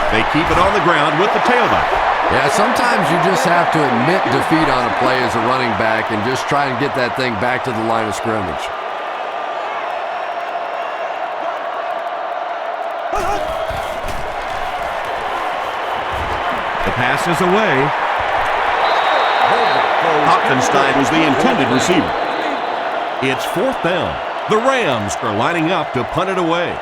They keep it on the ground with the tailback. Yeah, sometimes you just have to admit defeat on a play as a running back and just try and get that thing back to the line of scrimmage. The pass is away. Hopfenstein was the intended receiver. It's 4th down. The Rams are lining up to punt it away.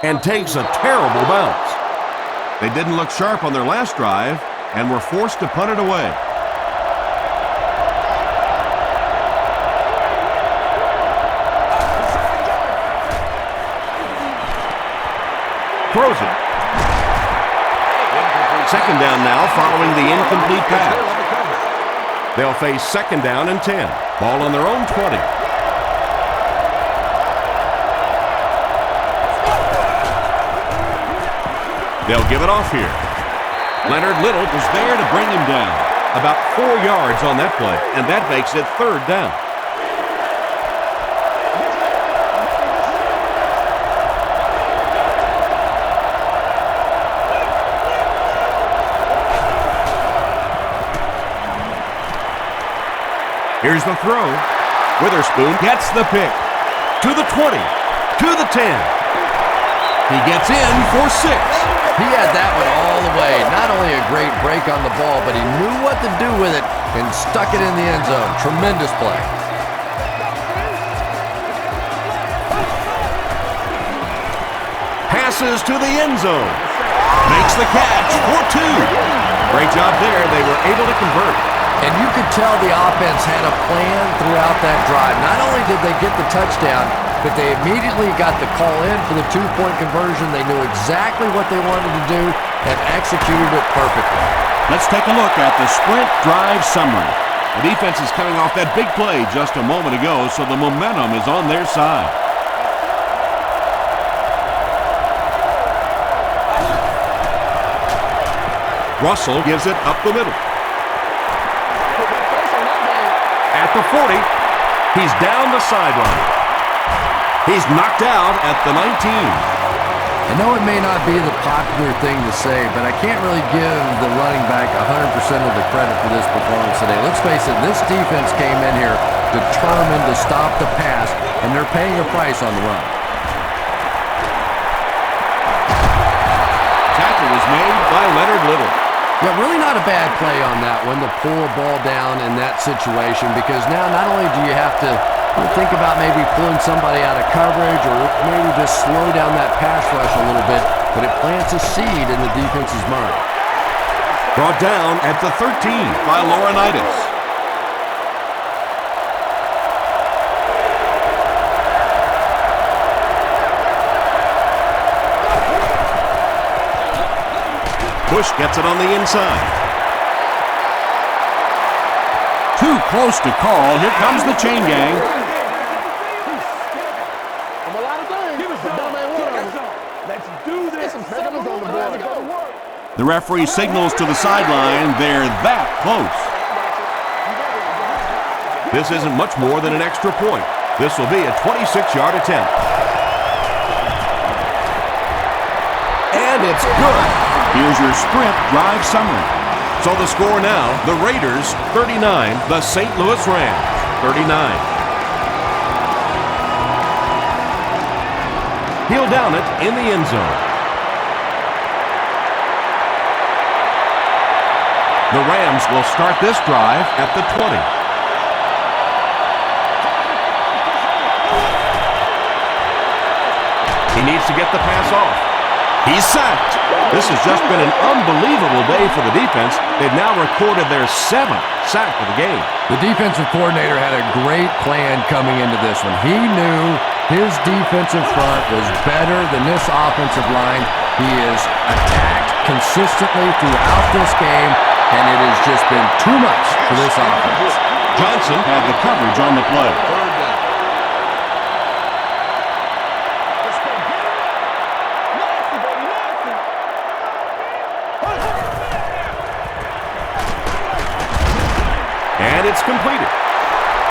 And takes a terrible bounce. They didn't look sharp on their last drive and were forced to punt it away. Throws it. Second down now following the incomplete pass. They'll face 2nd down and 10. Ball on their own 20. They'll give it off here. Leonard Little was there to bring him down. About 4 yards on that play, and that makes it 3rd down. Here's the throw. Witherspoon gets the pick. To the 20. To the 10. He gets in for 6. He had that one all the way. Not only a great break on the ball, but he knew what to do with it and stuck it in the end zone. Tremendous play. Passes to the end zone. Makes the catch for 2. Great job there. They were able to convert. And you could tell the offense had a plan throughout that drive. Not only did they get the touchdown, but they immediately got the call in for the 2-point conversion. They knew exactly what they wanted to do and executed it perfectly. Let's take a look at the sprint drive summary. The defense is coming off that big play just a moment ago, so the momentum is on their side. Russell gives it up the middle. At the 40, he's down the sideline. He's knocked out at the 19. I know it may not be the popular thing to say, but I can't really give the running back 100% of the credit for this performance today. Let's face it, this defense came in here determined to stop the pass, and they're paying a price on the run. Tackle was made by Leonard Little. Yeah, really not a bad play on that one to pull a ball down in that situation, because now not only do you have to think about maybe pulling somebody out of coverage or maybe just slow down that pass rush a little bit, but it plants a seed in the defense's mind. Brought down at the 13 by Laurinaitis. Bush gets it on the inside. Too close to call. Here comes the chain gang. The referee signals to the sideline. They're that close. This isn't much more than an extra point. This will be a 26-yard attempt. And it's good. Here's your sprint drive summary. So the score now, the Raiders 39, the St. Louis Rams 39. He'll down it in the end zone. The Rams will start this drive at the 20. He needs to get the pass off. He's sacked. This has just been an unbelievable day for the defense. They've now recorded their 7th sack of the game. The defensive coordinator had a great plan coming into this one. He knew his defensive front was better than this offensive line. He is attacked consistently throughout this game, and it has just been too much for this offense. Johnson had the coverage on the play. And it's completed.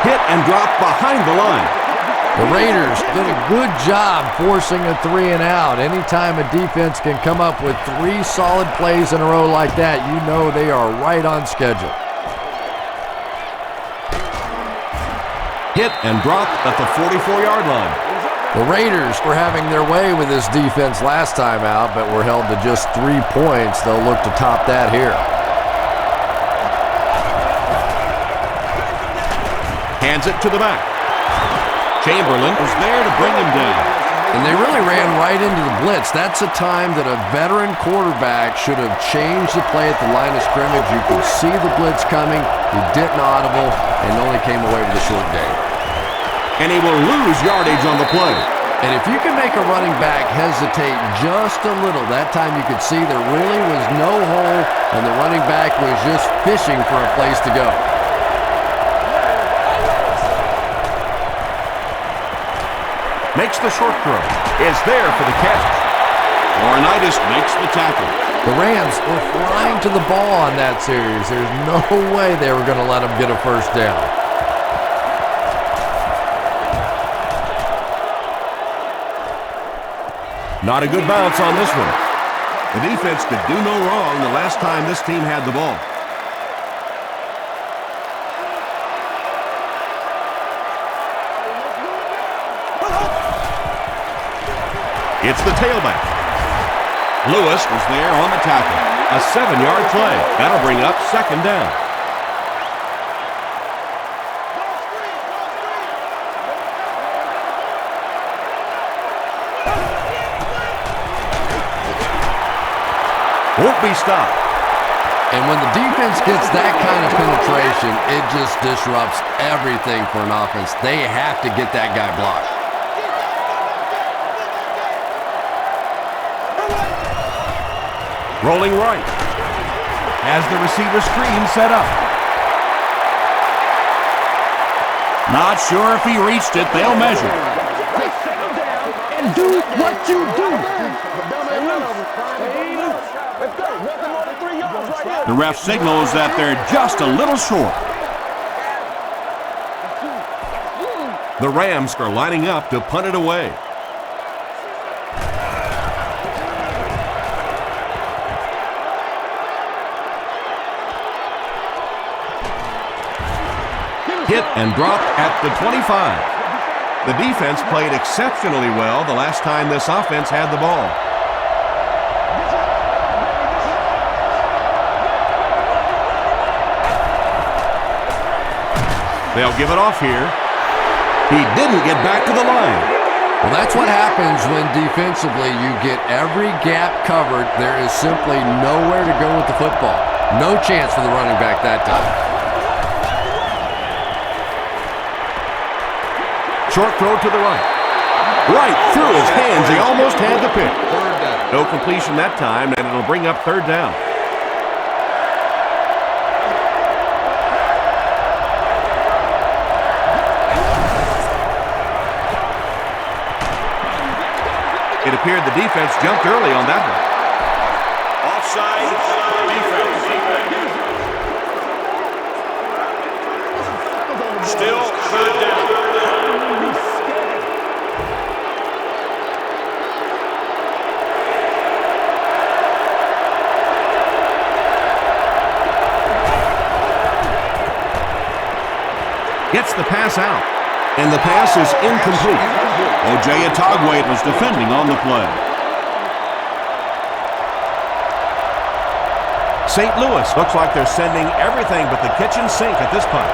Hit and drop behind the line. The Raiders did a good job forcing a 3-and-out. Anytime a defense can come up with 3 solid plays in a row like that, you know they are right on schedule. Hit and drop at the 44-yard line. The Raiders were having their way with this defense last time out, but were held to just 3 points. They'll look to top that here. Hands it to the back. Chamberlain was there to bring him down. And they really ran right into the blitz. That's a time that a veteran quarterback should have changed the play at the line of scrimmage. You could see the blitz coming. He didn't audible and only came away with a short gain. And he will lose yardage on the play. And if you can make a running back hesitate just a little, that time you could see there really was no hole and the running back was just fishing for a place to go. Makes the short throw. Is there for the catch. Laurinaitis makes the tackle. The Rams were flying to the ball on that series. There's no way they were going to let them get a first down. Not a good bounce on this one. The defense could do no wrong the last time this team had the ball. It's the tailback. Lewis was there on the tackle. A 7-yard play. That'll bring up 2nd down. won't be stopped. And when the defense gets that kind of penetration, it just disrupts everything for an offense. They have to get that guy blocked. Rolling right. Has the receiver screen set up. Not sure if he reached it. They'll measure. And do what you do. The ref signals that they're just a little short. The Rams are lining up to punt it away. Hit and dropped at the 25. The defense played exceptionally well the last time this offense had the ball. They'll give it off here. He didn't get back to the line. Well, that's what happens when defensively you get every gap covered. There is simply nowhere to go with the football. No chance for the running back that time. Short throw to the right. Right through his hands. He almost had the pick. No completion that time, and it'll bring up third down. It appeared the defense jumped early on that one. Offside defense. Still third down. Gets the pass out, and the pass is incomplete. O.J. Atogwe was defending on the play. St. Louis looks like they're sending everything but the kitchen sink at this punt.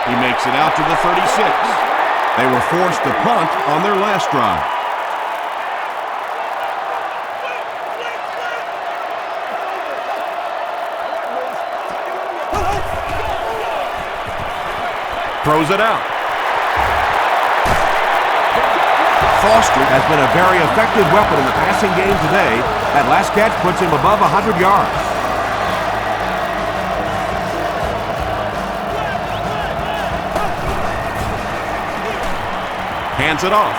He makes it out to the 36. They were forced to punt on their last drive. Throws it out. Foster has been a very effective weapon in the passing game today. That last catch puts him above 100 yards. Hands it off.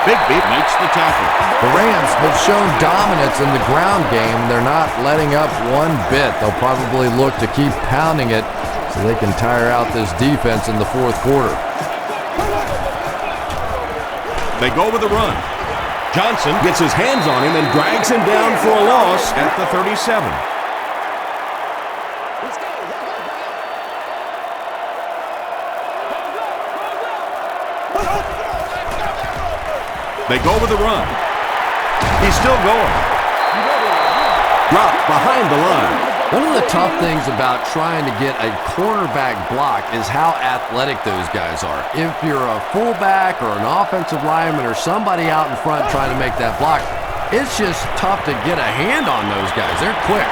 Bigby makes the tackle. The Rams have shown dominance in the ground game. They're not letting up one bit. They'll probably look to keep pounding it so they can tire out this defense in the fourth quarter. They go with the run. Johnson gets his hands on him and drags him down for a loss at the 37. They go with the run. He's still going. Dropped behind the line. One of the tough things about trying to get a cornerback block is how athletic those guys are. If you're a fullback or an offensive lineman or somebody out in front trying to make that block, it's just tough to get a hand on those guys. They're quick.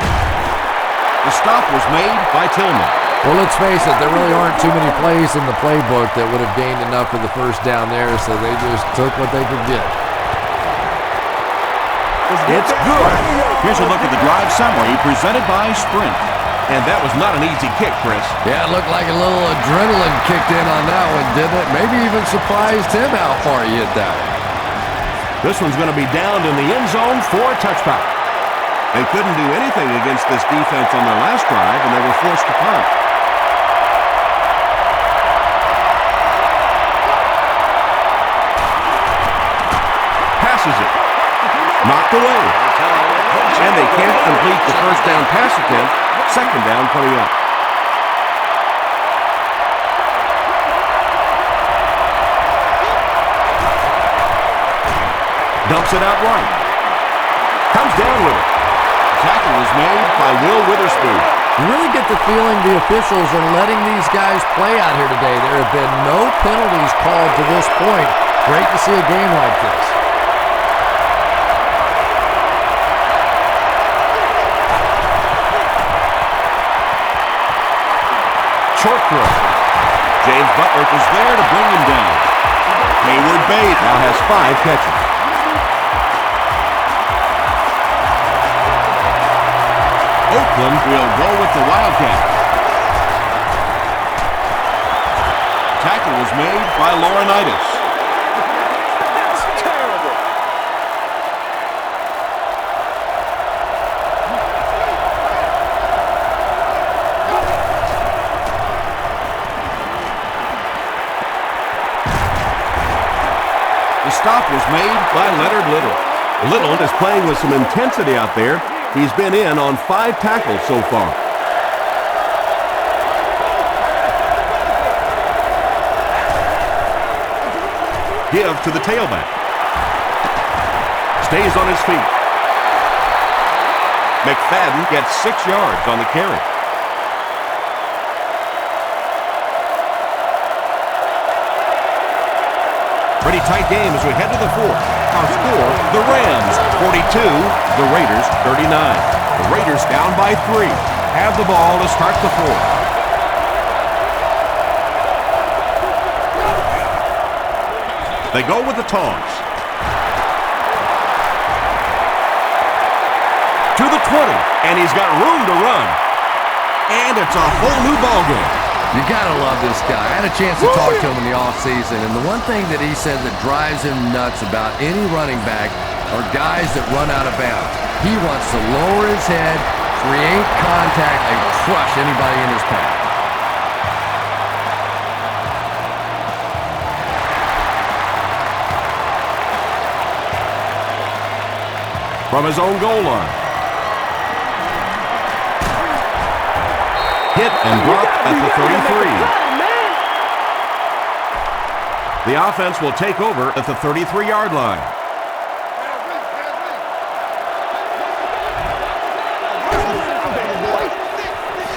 The stop was made by Tillman. Well, let's face it, there really aren't too many plays in the playbook that would have gained enough for the first down there, so they just took what they could get. It's good. Here's a look at the drive summary presented by Sprint. And that was not an easy kick, Chris. Yeah, it looked like a little adrenaline kicked in on that one, didn't it? Maybe even surprised him how far he hit that one. This one's going to be downed in the end zone for a touchback. They couldn't do anything against this defense on their last drive, and they were forced to punt. Passes it. Knocked away. And they can't complete the first down pass attempt. Second down coming up. Dumps it out right. Comes down with it. Tackle was made by Will Witherspoon. You really get the feeling the officials are letting these guys play out here today. There have been no penalties called to this point. Great to see a game like this. Short throw. James Butler is there to bring him down. Hayward Bates now has 5 catches. Oakland will go with the Wildcat. Tackle was made by Laurinaitis. That's terrible. The stop was made by Leonard Little. Little is playing with some intensity out there. He's been in on 5 tackles so far. Give to the tailback. Stays on his feet. McFadden gets 6 yards on the carry. Pretty tight game as we head to the 4th. Our score, the Rams 42, the Raiders 39. The Raiders down by 3. Have the ball to start the 4th. They go with the toss. To the 20, and he's got room to run. And it's a whole new ballgame. You gotta love this guy. I had a chance to talk to him in the offseason, and the one thing that he said that drives him nuts about any running back are guys that run out of bounds. He wants to lower his head, create contact, and crush anybody in his path. From his own goal line. Hit and drop at the 33. The offense will take over at the 33-yard line.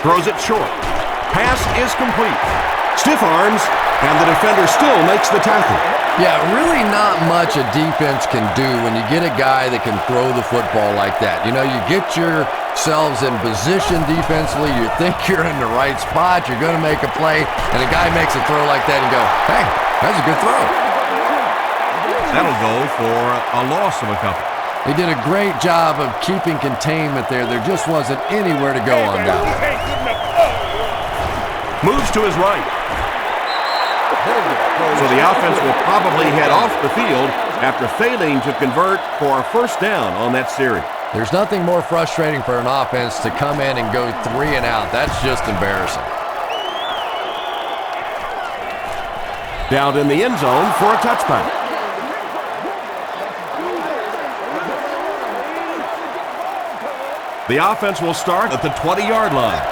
Throws it short. Pass is complete. Stiff arms, and the defender still makes the tackle. Yeah, really not much a defense can do when you get a guy that can throw the football like that. You know, you get yourselves in position defensively, you think you're in the right spot, you're going to make a play, and a guy makes a throw like that and go, hey, that's a good throw. That'll go for a loss of a couple. He did a great job of keeping containment there. There just wasn't anywhere to go on that one. Moves to his right. So the offense will probably head off the field after failing to convert for a first down on that series. There's nothing more frustrating for an offense to come in and go 3 and out. That's just embarrassing. Down in the end zone for a touchback. The offense will start at the 20-yard line.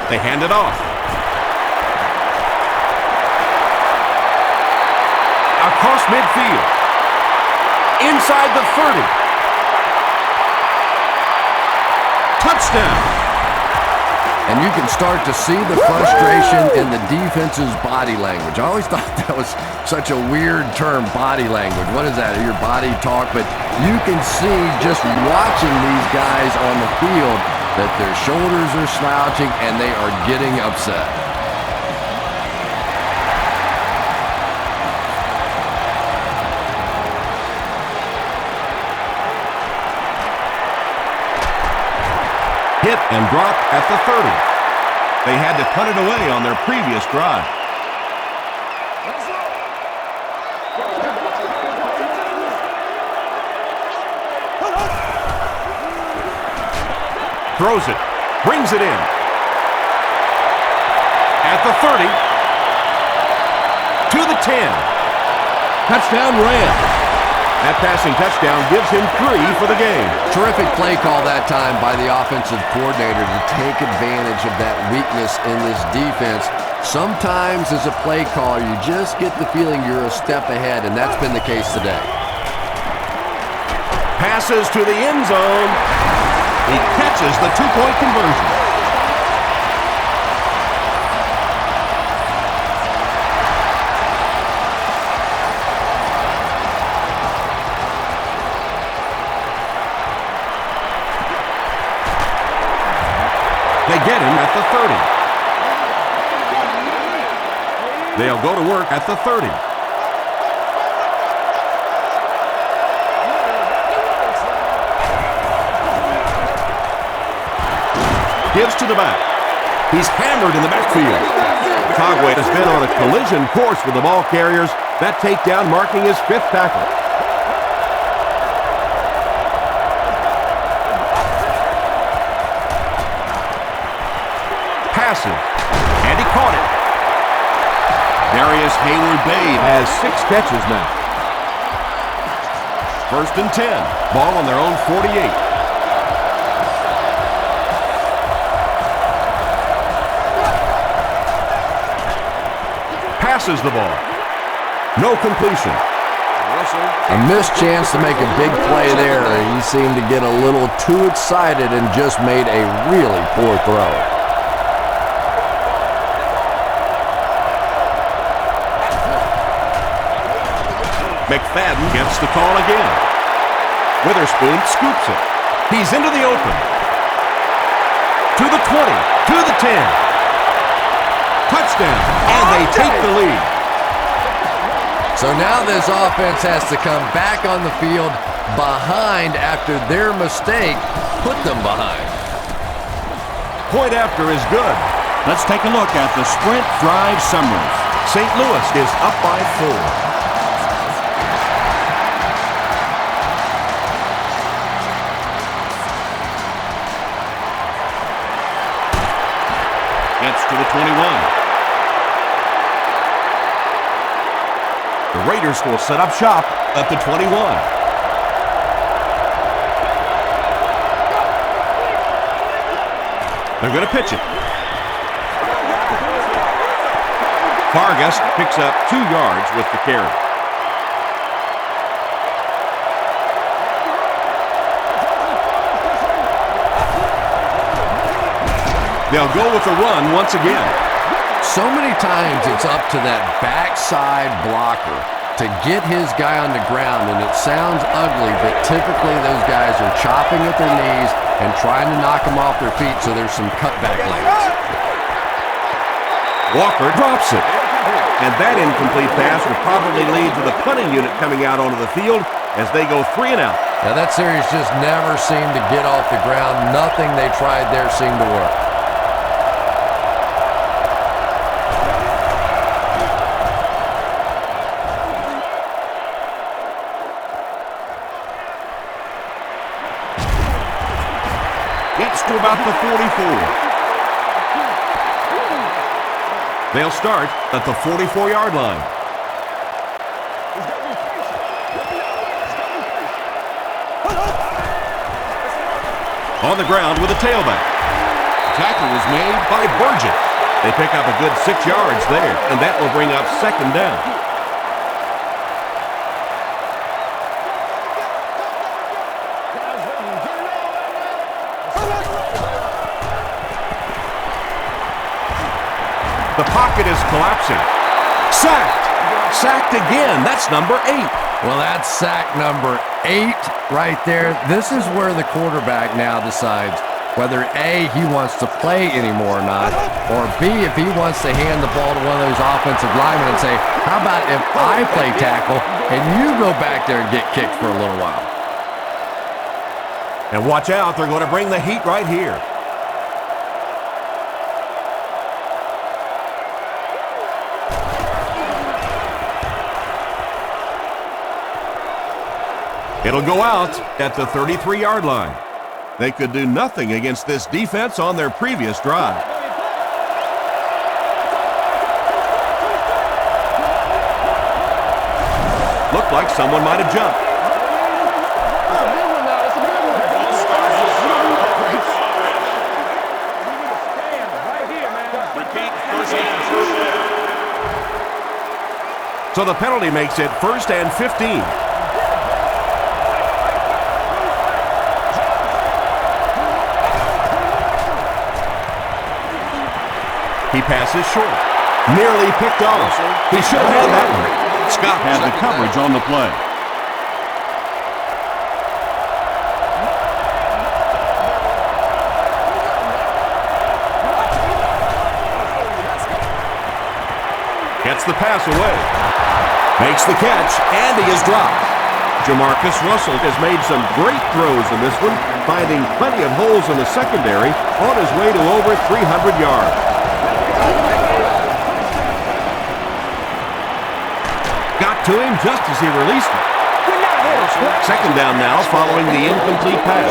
They hand it off. Across midfield. Inside the 30. Touchdown. And you can start to see the frustration in the defense's body language. I always thought that was such a weird term, body language. What is that? Your body talk? But you can see just watching these guys on the field that their shoulders are slouching and they are getting upset. Hit and drop at the 30. They had to punt it away on their previous drive. Throws it. Brings it in. At the 30. To the 10. Touchdown Rams. That passing touchdown gives him 3 for the game. Terrific play call that time by the offensive coordinator to take advantage of that weakness in this defense. Sometimes as a play caller, you just get the feeling you're a step ahead, and that's been the case today. Passes to the end zone. He catches the 2-point conversion. They get him at the 30. They'll go to work at the 30. Gives to the back. He's hammered in the backfield. Cogway has been on a collision course with the ball carriers. That takedown marking his 5th tackle. Passes, and he caught it. Darius Hayward-Bay has 6 catches now. 1st and 10. Ball on their own 48. Passes the ball. No completion. A missed chance to make a big play there. He seemed to get a little too excited and just made a really poor throw. McFadden gets the call again. Witherspoon scoops it. He's into the open. To the 20, to the 10. Touchdown, and they take the lead. So now this offense has to come back on the field behind after their mistake put them behind. Point after is good. Let's take a look at the Sprint Drive summary. St. Louis is up by 4. Gets to the 21. The Raiders will set up shop at the 21. They're going to pitch it. Vargas picks up 2 yards with the carry. They'll go with the run once again. So many times it's up to that backside blocker to get his guy on the ground, and it sounds ugly, but typically those guys are chopping at their knees and trying to knock them off their feet, so there's some cutback lanes. Walker drops it. And that incomplete pass will probably lead to the punting unit coming out onto the field as they go 3 and out. Now that series just never seemed to get off the ground. Nothing they tried there seemed to work. Gets to about the 44. They'll start at the 44-yard line. On the ground with a tailback. Tackle was made by Burgess. They pick up a good 6 yards there, and that will bring up 2nd down. The pocket is collapsing. Sacked. Sacked again. That's number 8. Well, that's sack number 8 right there. This is where the quarterback now decides whether A, he wants to play anymore or not, or B, if he wants to hand the ball to one of those offensive linemen and say, how about if I play tackle and you go back there and get kicked for a little while? And watch out, they're going to bring the heat right here. It'll go out at the 33-yard line. They could do nothing against this defense on their previous drive. Looked like someone might have jumped. So the penalty makes it 1st and 15. He passes short. Nearly picked off. He should have had that one. Scott had the coverage on the play. Gets the pass away. Makes the catch, and he is dropped. Jamarcus Russell has made some great throws in this one, finding plenty of holes in the secondary on his way to over 300 yards. Got to him just as he released it. Second down now following the incomplete pass.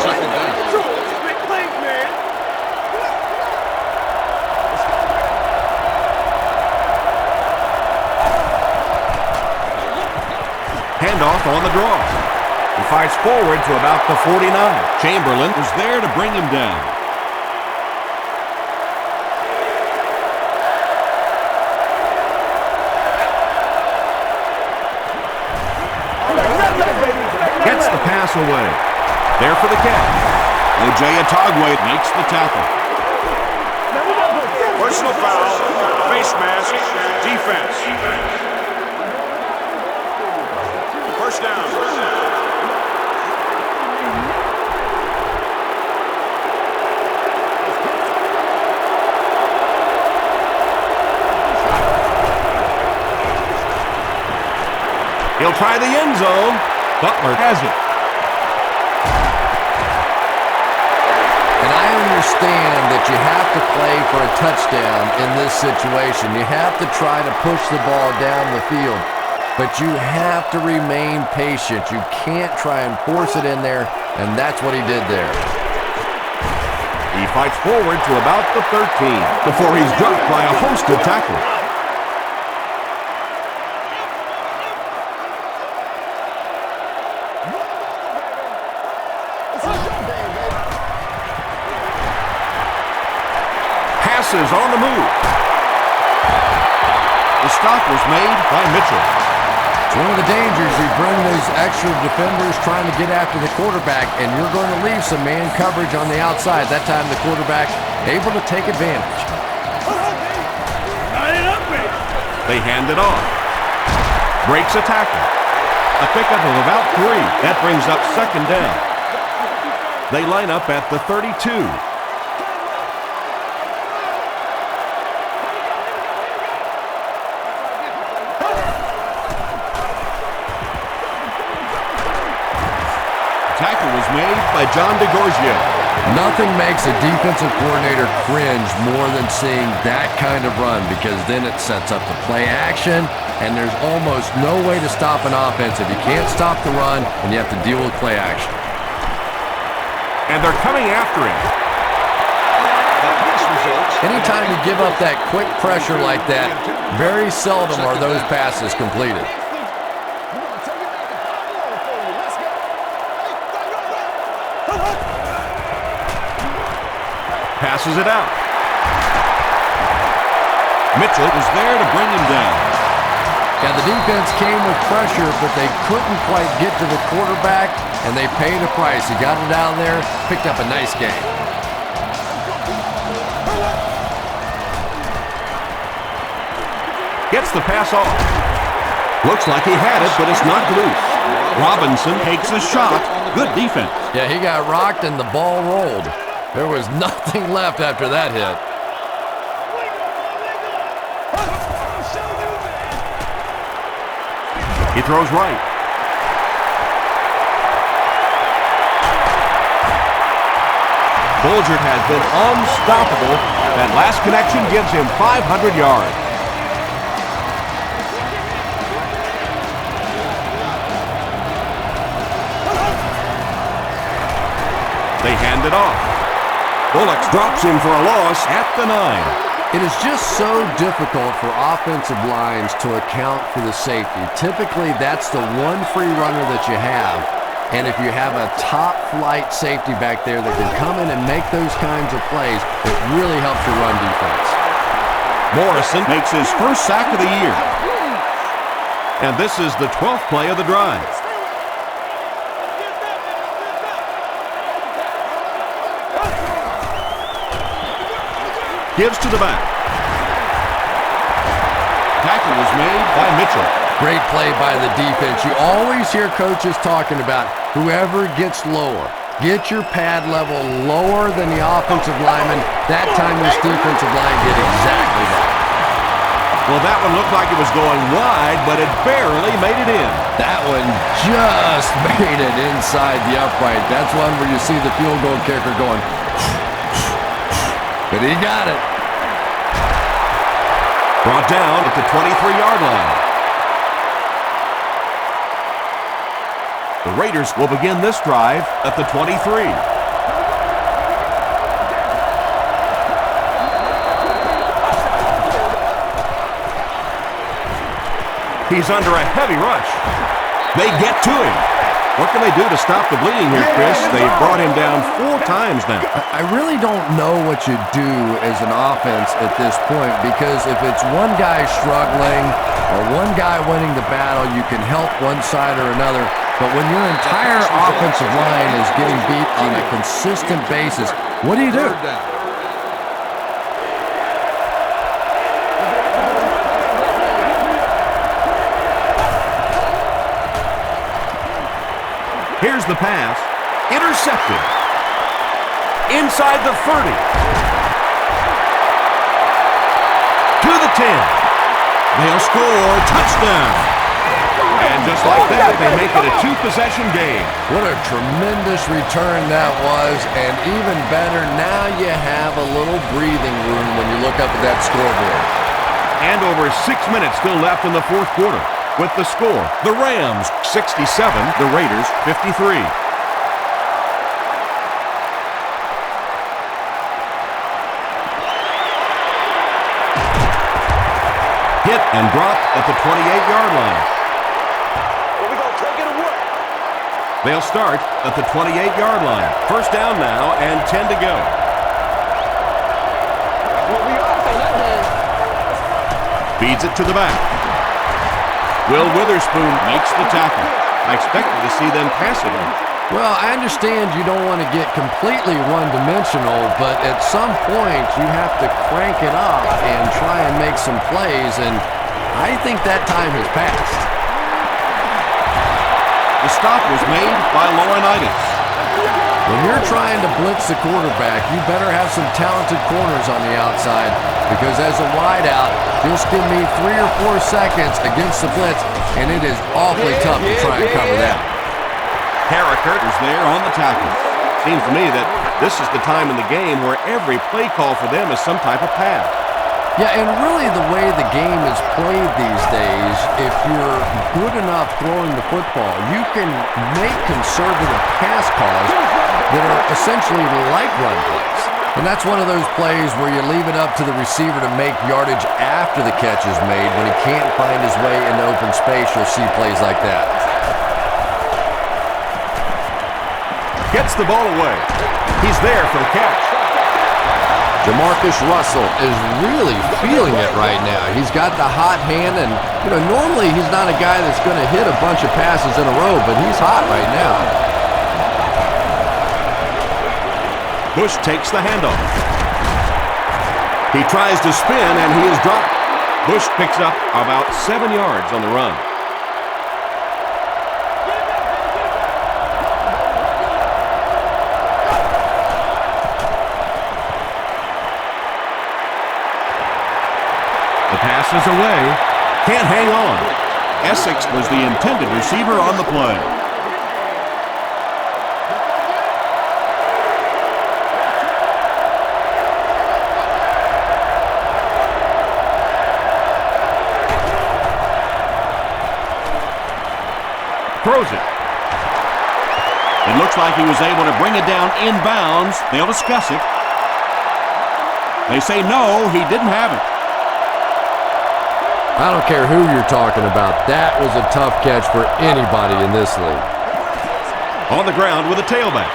Handoff on the draw. He fights forward to about the 49. Chamberlain was there to bring him down. Gets the pass away. There for the catch. O.J. Atogwe makes the tackle. Personal foul, face mask, defense. First down. He'll try the end zone. Butler has it. And I understand that you have to play for a touchdown in this situation. You have to try to push the ball down the field. But you have to remain patient. You can't try and force it in there, and that's what he did there. He fights forward to about the 13 before he's dropped by a host of tacklers. Passes on the move. The stop was made by Mitchell. It's one of the dangers. You bring those extra defenders trying to get after the quarterback, and you're going to leave some man coverage on the outside. That time the quarterback able to take advantage. They hand it off. Breaks a tackle. A pickup of about 3. That brings up second down. They line up at the 32. Tackle was made by John DeGorgio. Nothing makes a defensive coordinator cringe more than seeing that kind of run, because then it sets up the play action, and there's almost no way to stop an offense if you can't stop the run and you have to deal with play action. And they're coming after him. Anytime you give up that quick pressure like that, very seldom are those passes completed. Passes it out. Mitchell was there to bring him down. Yeah, the defense came with pressure, but they couldn't quite get to the quarterback, and they paid a price. He got it out there, picked up a nice game. Gets the pass off. Looks like he had it, but it's not loose. Robinson takes a shot. Good defense. Yeah, he got rocked and the ball rolled. There was nothing left after that hit. He throws right. Bolger has been unstoppable. That last connection gives him 500 yards. They hand it off. Bullock drops him for a loss at the 9. It is just so difficult for offensive lines to account for the safety. Typically, that's the one free runner that you have. And if you have a top-flight safety back there that can come in and make those kinds of plays, it really helps your run defense. Morrison makes his first sack of the year. And this is the 12th play of the drive. Gives to the back. Tackle was made by Mitchell. Great play by the defense. You always hear coaches talking about whoever gets lower. Get your pad level lower than the offensive lineman. That time this defensive line did exactly that. Well, that one looked like it was going wide, but it barely made it in. That one just made it inside the upright. That's one where you see the field goal kicker going, but he got it. Brought down at the 23-yard line. The Raiders will begin this drive at the 23. He's under a heavy rush. They get to him. What can they do to stop the bleeding here, Chris? They've brought him down 4 times now. I really don't know what you do as an offense at this point, because if it's one guy struggling or one guy winning the battle, you can help one side or another. But when your entire offensive line is getting beat on a consistent basis, what do you do? Here's the pass. Intercepted. Inside the 30. To the 10. They'll score. Touchdown. And just like that, they make it a 2-possession game. What a tremendous return that was. And even better, now you have a little breathing room when you look up at that scoreboard. And over 6 minutes still left in the 4th quarter. With the score, the Rams 67, the Raiders 53. Hit and dropped at the 28-yard line. Are we going to take it or what? They'll start at the 28-yard line. First down now and 10 to go. What we off on that man? Feeds it to the back. Will Witherspoon makes the tackle. I expected to see them pass it on. Well, I understand you don't want to get completely one-dimensional, but at some point you have to crank it up and try and make some plays, and I think that time has passed. The stop was made by Laurinaitis. When you're trying to blitz the quarterback, you better have some talented corners on the outside, because as a wideout, just give me 3 or 4 seconds against the blitz, and it is awfully tough to try and cover that. Harriker is there on the tackle. Seems to me that this is the time in the game where every play call for them is some type of pass. Yeah, and really the way the game is played these days, if you're good enough throwing the football, you can make conservative pass calls that are essentially like run plays. And that's one of those plays where you leave it up to the receiver to make yardage after the catch is made. When he can't find his way into open space, you'll see plays like that. Gets the ball away. He's there for the catch. Jamarcus Russell is really feeling it right now. He's got the hot hand, and normally he's not a guy that's going to hit a bunch of passes in a row, but he's hot right now. Bush takes the handoff. He tries to spin, and he is dropped. Bush picks up about 7 yards on the run. The pass is away. Can't hang on. Essex was the intended receiver on the play. Throws it. It looks like he was able to bring it down inbounds. They'll discuss it. They say no, he didn't have it. I don't care who you're talking about. That was a tough catch for anybody in this league. On the ground with a tailback.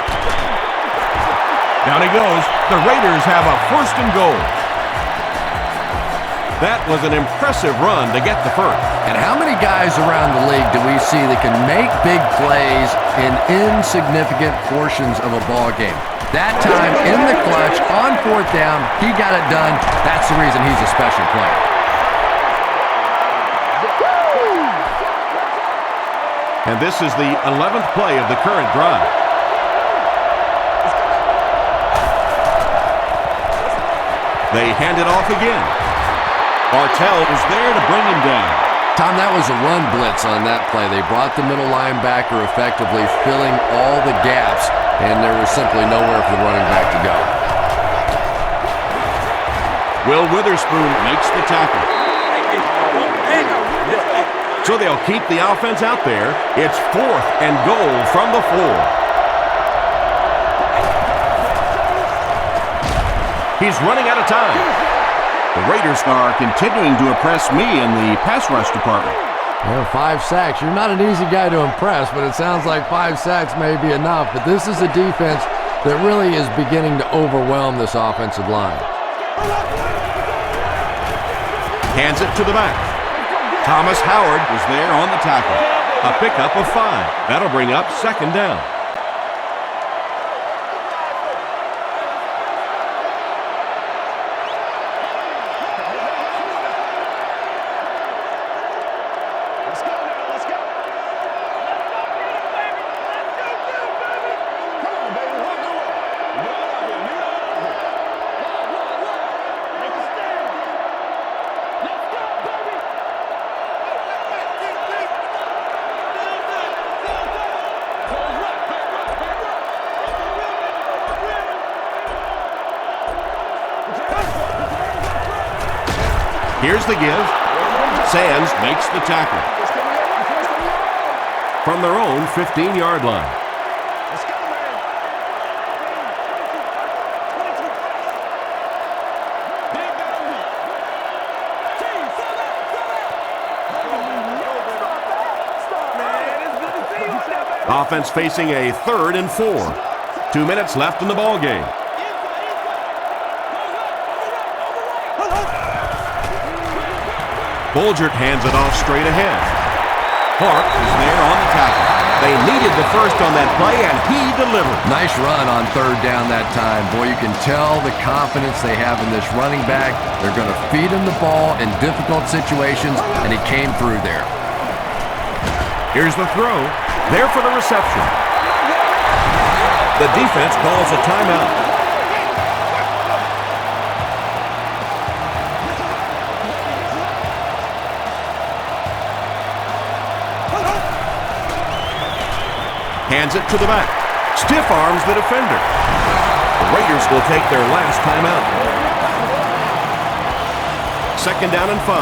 Down he goes. The Raiders have a 1st and goal. That was an impressive run to get the first. And how many guys around the league do we see that can make big plays in insignificant portions of a ball game? That time in the clutch, on 4th down, he got it done. That's the reason he's a special player. And this is the 11th play of the current drive. They hand it off again. Bartell was there to bring him down. Tom, that was a run blitz on that play. They brought the middle linebacker effectively filling all the gaps, and there was simply nowhere for the running back to go. Will Witherspoon makes the tackle. So they'll keep the offense out there. It's 4th and goal from the 4. He's running out of time. The Raiders are continuing to impress me in the pass rush department. Well, 5 sacks. You're not an easy guy to impress, but it sounds like 5 sacks may be enough. But this is a defense that really is beginning to overwhelm this offensive line. Hands it to the back. Thomas Howard was there on the tackle. A pickup of 5. That'll bring up 2nd down. Here's the give. Sands makes the tackle. From their own 15-yard line. Offense facing a 3rd and 4. 2 minutes left in the ball game. Bulgert hands it off straight ahead. Clark is there on the tackle. They needed the first on that play, and he delivered. Nice run on 3rd down that time. Boy, you can tell the confidence they have in this running back. They're going to feed him the ball in difficult situations, and he came through there. Here's the throw. There for the reception. The defense calls a timeout. Hands it to the back. Stiff arms the defender. The Raiders will take their last timeout. 2nd down and 5.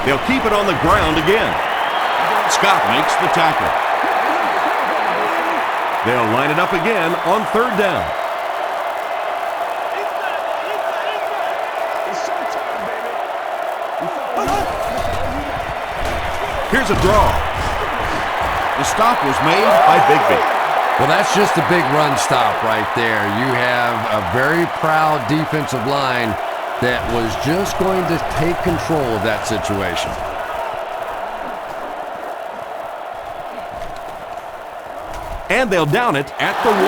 They'll keep it on the ground again. Scott makes the tackle. They'll line it up again on 3rd down. Here's a draw. The stop was made by Bigby. Well, that's just a big run stop right there. You have a very proud defensive line that was just going to take control of that situation. And they'll down it at the 1.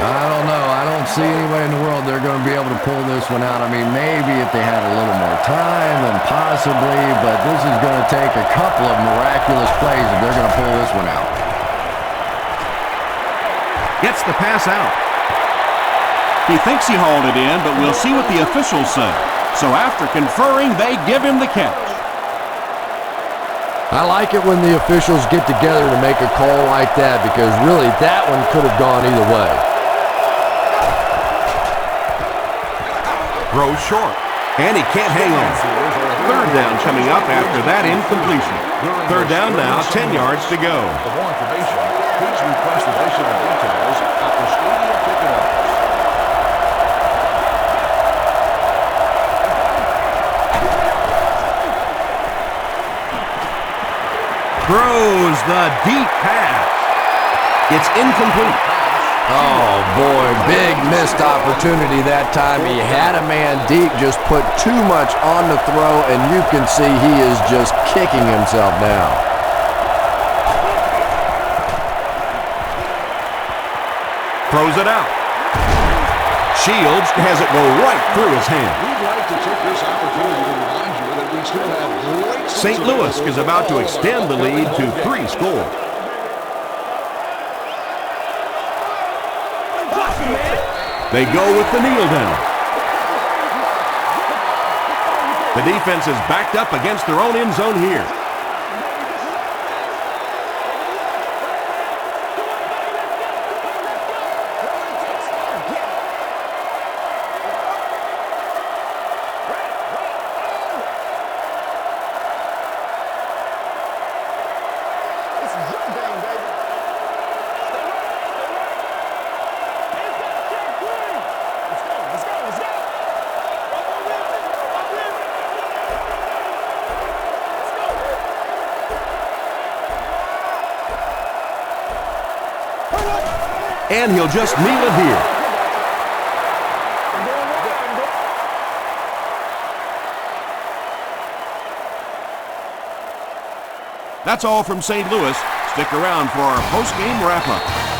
I don't know. I don't see any way in the world they're going to be able to pull this one out. I mean, maybe if they had a little more time, then possibly, but this is going to take a couple of miraculous plays if they're going to pull this one out. Gets the pass out. He thinks he hauled it in, but we'll see what the officials say. So after conferring, they give him the catch. I like it when the officials get together to make a call like that, because really that one could have gone either way. Throws short, and he can't hang on. 3rd down coming up after that incompletion. 3rd down now, 10 yards to go. For more information, please request additional details at the stadium ticket office. Throws the deep pass. It's incomplete. Oh, boy, big missed opportunity that time. He had a man deep, just put too much on the throw, and you can see he is just kicking himself now. Throws it out. Shields has it go right through his hand. We'd like to take this opportunity to remind you that we still have great... St. Louis is about to extend the lead to 3 scores. They go with the kneel down. The defense is backed up against their own end zone here. And he'll just kneel it here. That's all from St. Louis. Stick around for our post-game wrap-up.